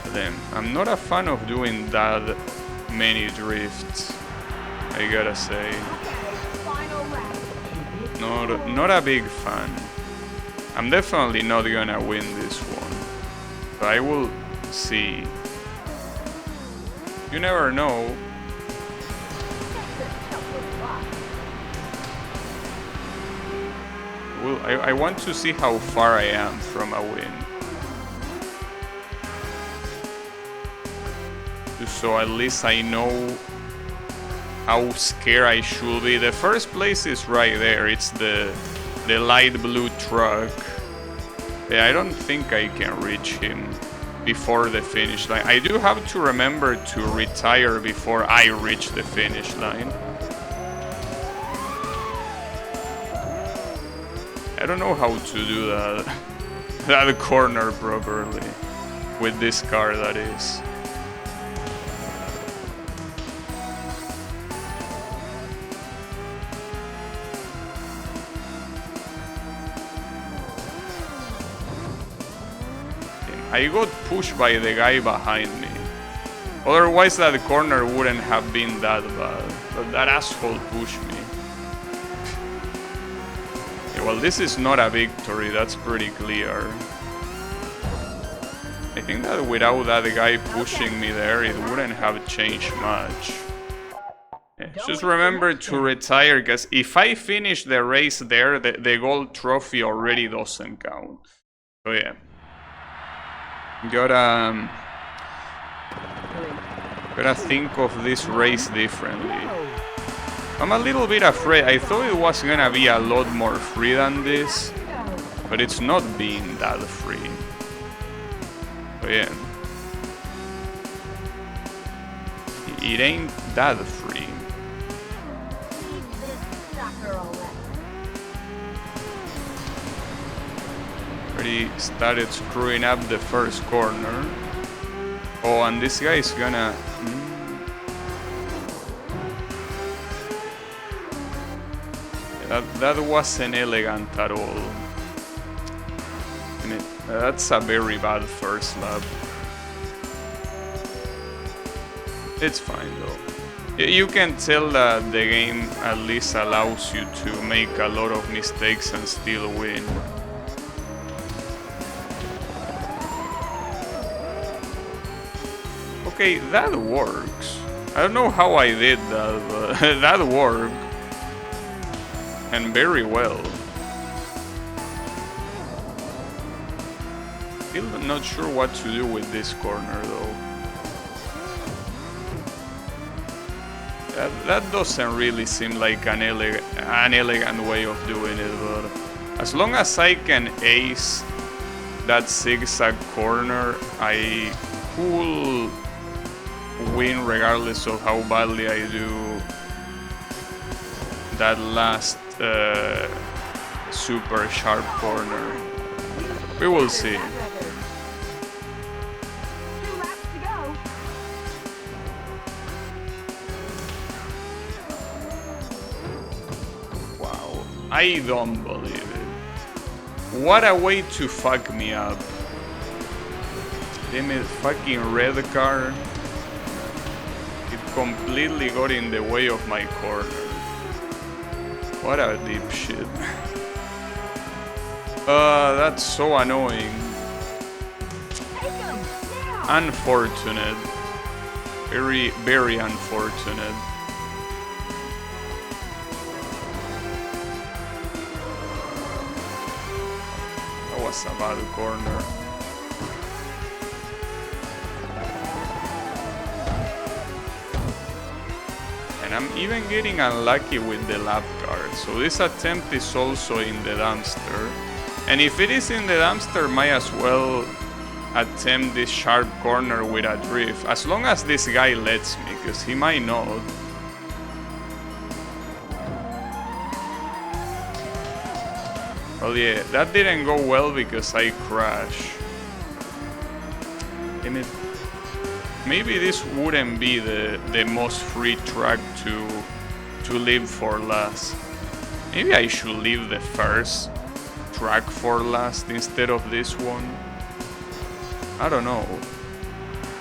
Then I'm not a fan of doing that many drifts, I gotta say. Not a big fan. I'm definitely not gonna win this one, but I will see. You never know. Well, I want to see how far I am from a win. Just so at least I know how scared I should be. The first place is right there. It's the light blue truck. Yeah, I don't think I can reach him before the finish line. I do have to remember to retire before I reach the finish line. I don't know how to do that corner properly with this car, that is. I got pushed by the guy behind me. Otherwise that corner wouldn't have been that bad. But that asshole pushed me. Yeah, well, this is not a victory, that's pretty clear. I think that without that guy pushing me there, it wouldn't have changed much. Yeah, just remember to retire, because if I finish the race there, the gold trophy already doesn't count. So yeah. Gotta think of this race differently. I'm a little bit afraid. I thought it was gonna be a lot more free than this, but it's not being that free. So yeah. It ain't that free. Already started screwing up the first corner. Oh, and this guy is gonna... That wasn't elegant at all. That's a very bad first lap. It's fine though. You can tell that the game at least allows you to make a lot of mistakes and still win. Okay, that works. I don't know how I did that, but that worked. And very well. Still not sure what to do with this corner though. That doesn't really seem like an elegant way of doing it, but as long as I can ace that zigzag corner, I could win regardless of how badly I do that last super sharp corner. We will see. Wow, I don't believe it. What a way to fuck me up. Damn it, fucking red car. It completely got in the way of my corner. What a dipshit. That's so annoying. Take him now. Unfortunate. Very, very unfortunate. That was a bad corner. And I'm even getting unlucky with the lap car. So this attempt is also in the dumpster. And if it is in the dumpster, might as well attempt this sharp corner with a drift. As long as this guy lets me, because he might not. Well, yeah, that didn't go well because I crashed. Damn it. Maybe this wouldn't be the most free track to leave for last. Maybe I should leave the first track for last instead of this one. I don't know.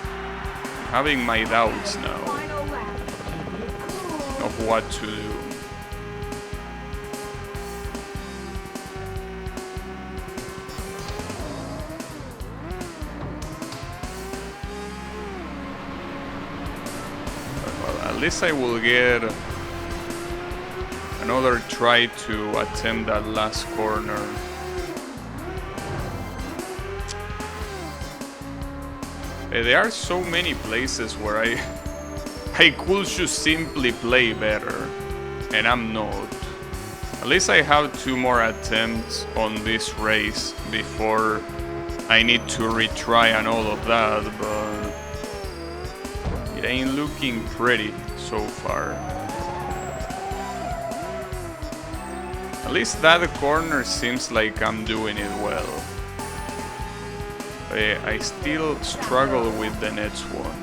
I'm having my doubts now Final lap. of what to do. At least I will get another try to attempt that last corner. There are so many places where I could just simply play better, and I'm not. At least I have 2 more attempts on this race before I need to retry and all of that, but it ain't looking pretty so far. At least that corner seems like I'm doing it well. I still struggle with the next one.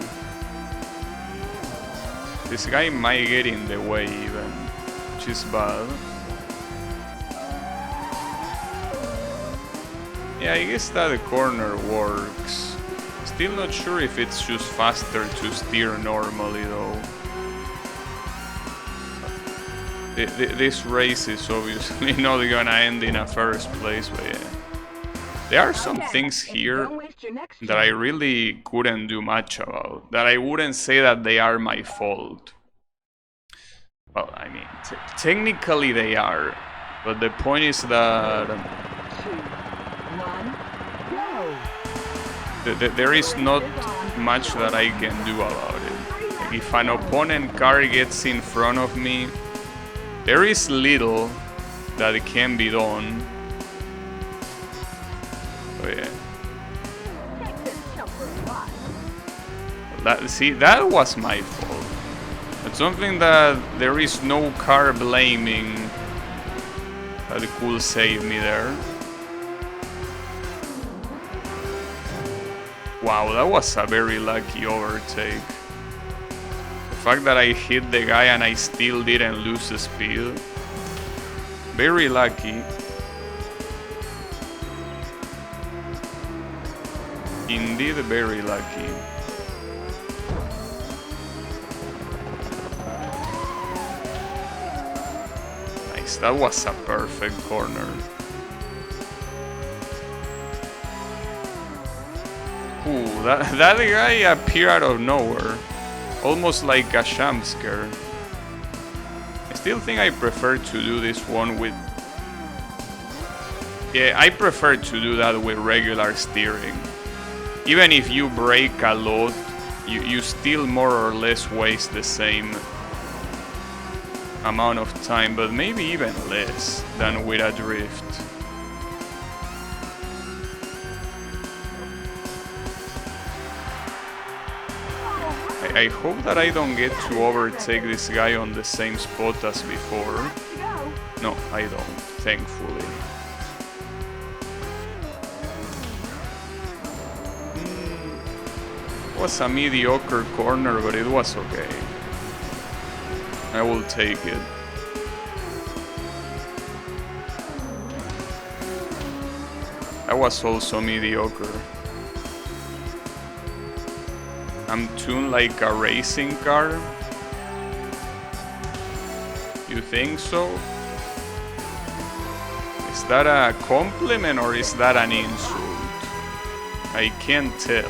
This guy might get in the way even, which is bad. Yeah, I guess that corner works. Still not sure if it's just faster to steer normally though. This race is obviously not gonna end in a first place, but yeah. There are some things here that I really couldn't do much about. That I wouldn't say that they are my fault. Well, I mean, technically they are. But the point is that there is not much that I can do about it. Like if an opponent car gets in front of me, there is little that can be done. Oh, yeah. That was my fault. It's something that there is no car blaming that could save me there. Wow, that was a very lucky overtake. The fact that I hit the guy and I still didn't lose the speed. Very lucky. Indeed, very lucky. Nice, that was a perfect corner. Ooh, that guy appeared out of nowhere. Almost like a jump scare. I still think I prefer to do this one with... Yeah, I prefer to do that with regular steering. Even if you brake a lot, you still more or less waste the same amount of time, but maybe even less than with a drift. I hope that I don't get to overtake this guy on the same spot as before. No, I don't, thankfully. It was a mediocre corner, but it was okay. I will take it. That was also mediocre. I'm tuned like a racing car? You think so? that a compliment or is that an insult? I can't tell.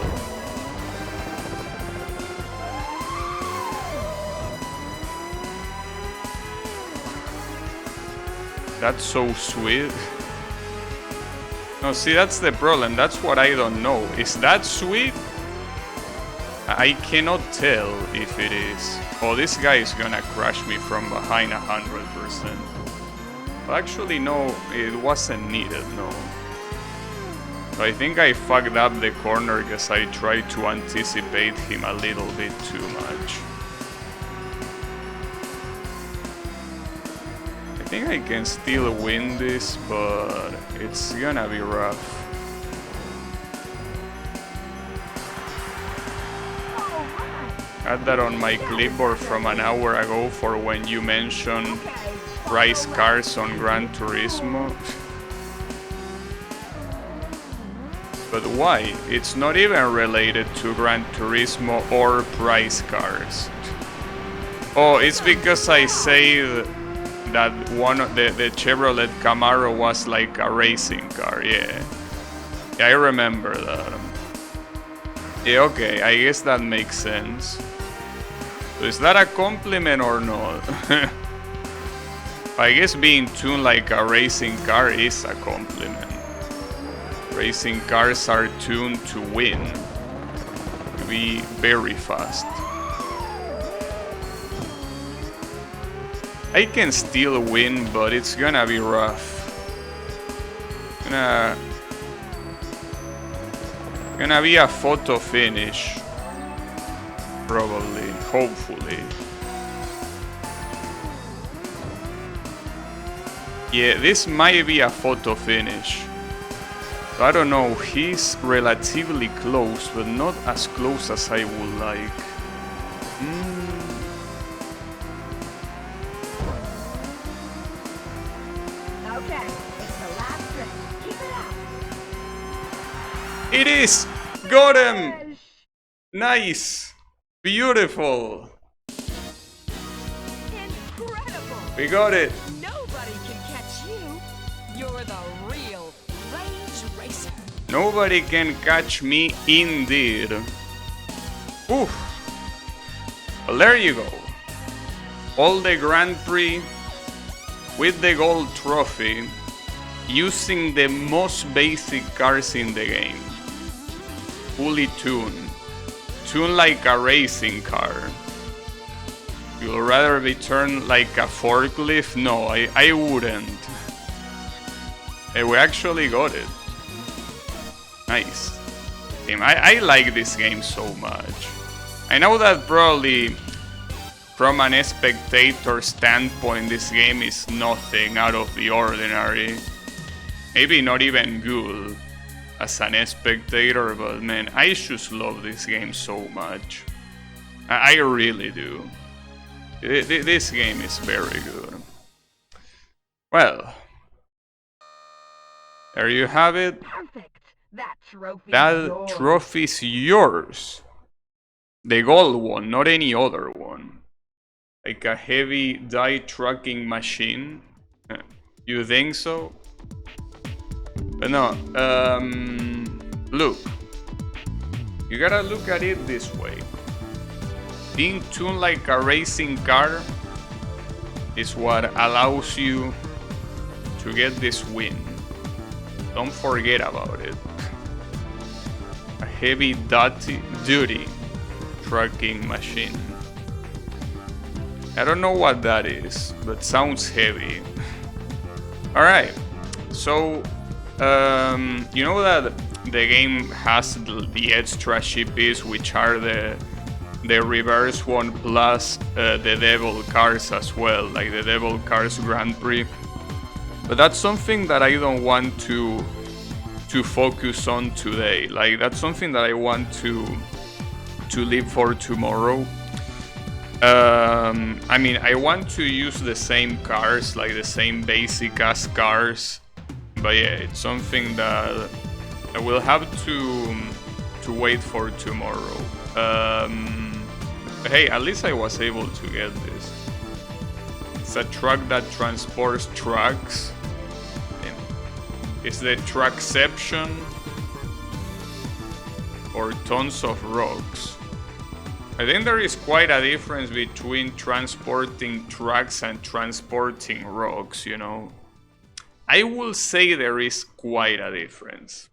That's so sweet. No, see, that's the problem. That's what I don't know. Is that sweet? I cannot tell if it is. Oh, this guy is gonna crush me from behind 100%. Actually, no, it wasn't needed, no. So I think I fucked up the corner because I tried to anticipate him a little bit too much. I think I can still win this, but it's gonna be rough. Had that on my clipboard from an hour ago for when you mentioned price cars on Gran Turismo. But why? It's not even related to Gran Turismo or price cars. Oh, it's because I said that one of the Chevrolet Camaro was like a racing car, yeah. Yeah, I remember that. Yeah, okay, I guess that makes sense. So is that a compliment or not? I guess being tuned like a racing car is a compliment. Racing cars are tuned to win, to be very fast. I can still win, but it's gonna be rough. Gonna be a photo finish. Probably, hopefully. Yeah, this might be a photo finish. I don't know, he's relatively close, but not as close as I would like. Okay, it's the last stretch. Keep it up. It is! Got him! Nice! Beautiful! Incredible! We got it! Nobody can catch you. You're the real Rage Racer. Nobody can catch me indeed. Oof! Well, there you go. All the Grand Prix with the gold trophy using the most basic cars in the game. Fully tuned. Tuned like a racing car. You'd rather be turned like a forklift? No, I wouldn't. Hey, we actually got it. Nice. I like this game so much. I know that probably from an spectator standpoint this game is nothing out of the ordinary. Maybe not even good as an spectator, but man, I just love this game so much. I really do. This game is very good. Well, there you have it. Perfect. That trophy. That trophy's yours. The gold one, not any other one. Like a heavy die trucking machine. You think so? But no, look. You gotta look at it this way. Being tuned like a racing car is what allows you to get this win. Don't forget about it. A heavy duty trucking machine. I don't know what that is, but sounds heavy. Alright, so you know that the game has the extra shippies, which are the reverse one plus the Devil cars as well, like the Devil Cars Grand Prix. But that's something that I don't want to focus on today. Like that's something that I want to leave for tomorrow. I mean, I want to use the same cars, like the same basic ass cars. But yeah, it's something that I will have to wait for tomorrow. But hey, at least I was able to get this. It's a truck that transports trucks. Is the Trackception or Tons of Rocks? I think there is quite a difference between transporting tracks and transporting rocks, you know. I will say there is quite a difference.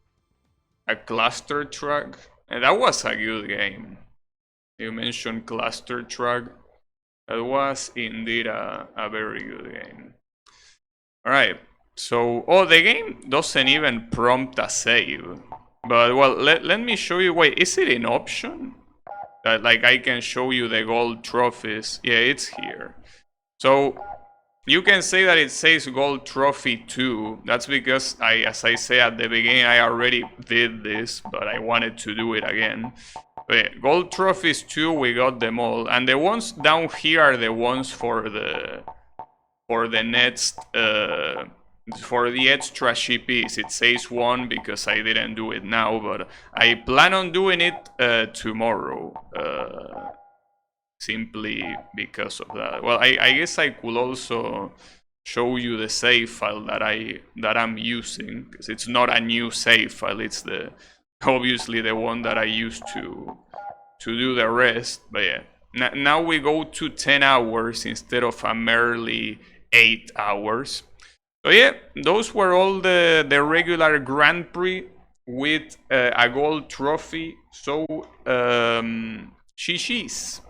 A cluster track, and that was a good game. You mentioned cluster track. That was indeed a very good game. Alright, so, oh, the game doesn't even prompt a save. But, well, let me show you, wait, is it in option? That, like, I can show you the gold trophies. Yeah, it's here. So, you can say that it says gold trophy 2. That's because, as I said at the beginning, I already did this, but I wanted to do it again. But yeah, gold trophies 2, we got them all. And the ones down here are the ones for the next, for the extra GPs. It says 1 because I didn't do it now, but I plan on doing it tomorrow. Simply because of that. Well, I guess I could also show you the save file that I'm using, because it's not a new save file. It's the obviously the one that I used to do the rest. But yeah, now we go to 10 hours instead of a merely 8 hours. So yeah, those were all the regular Grand Prix with a gold trophy. So GG's.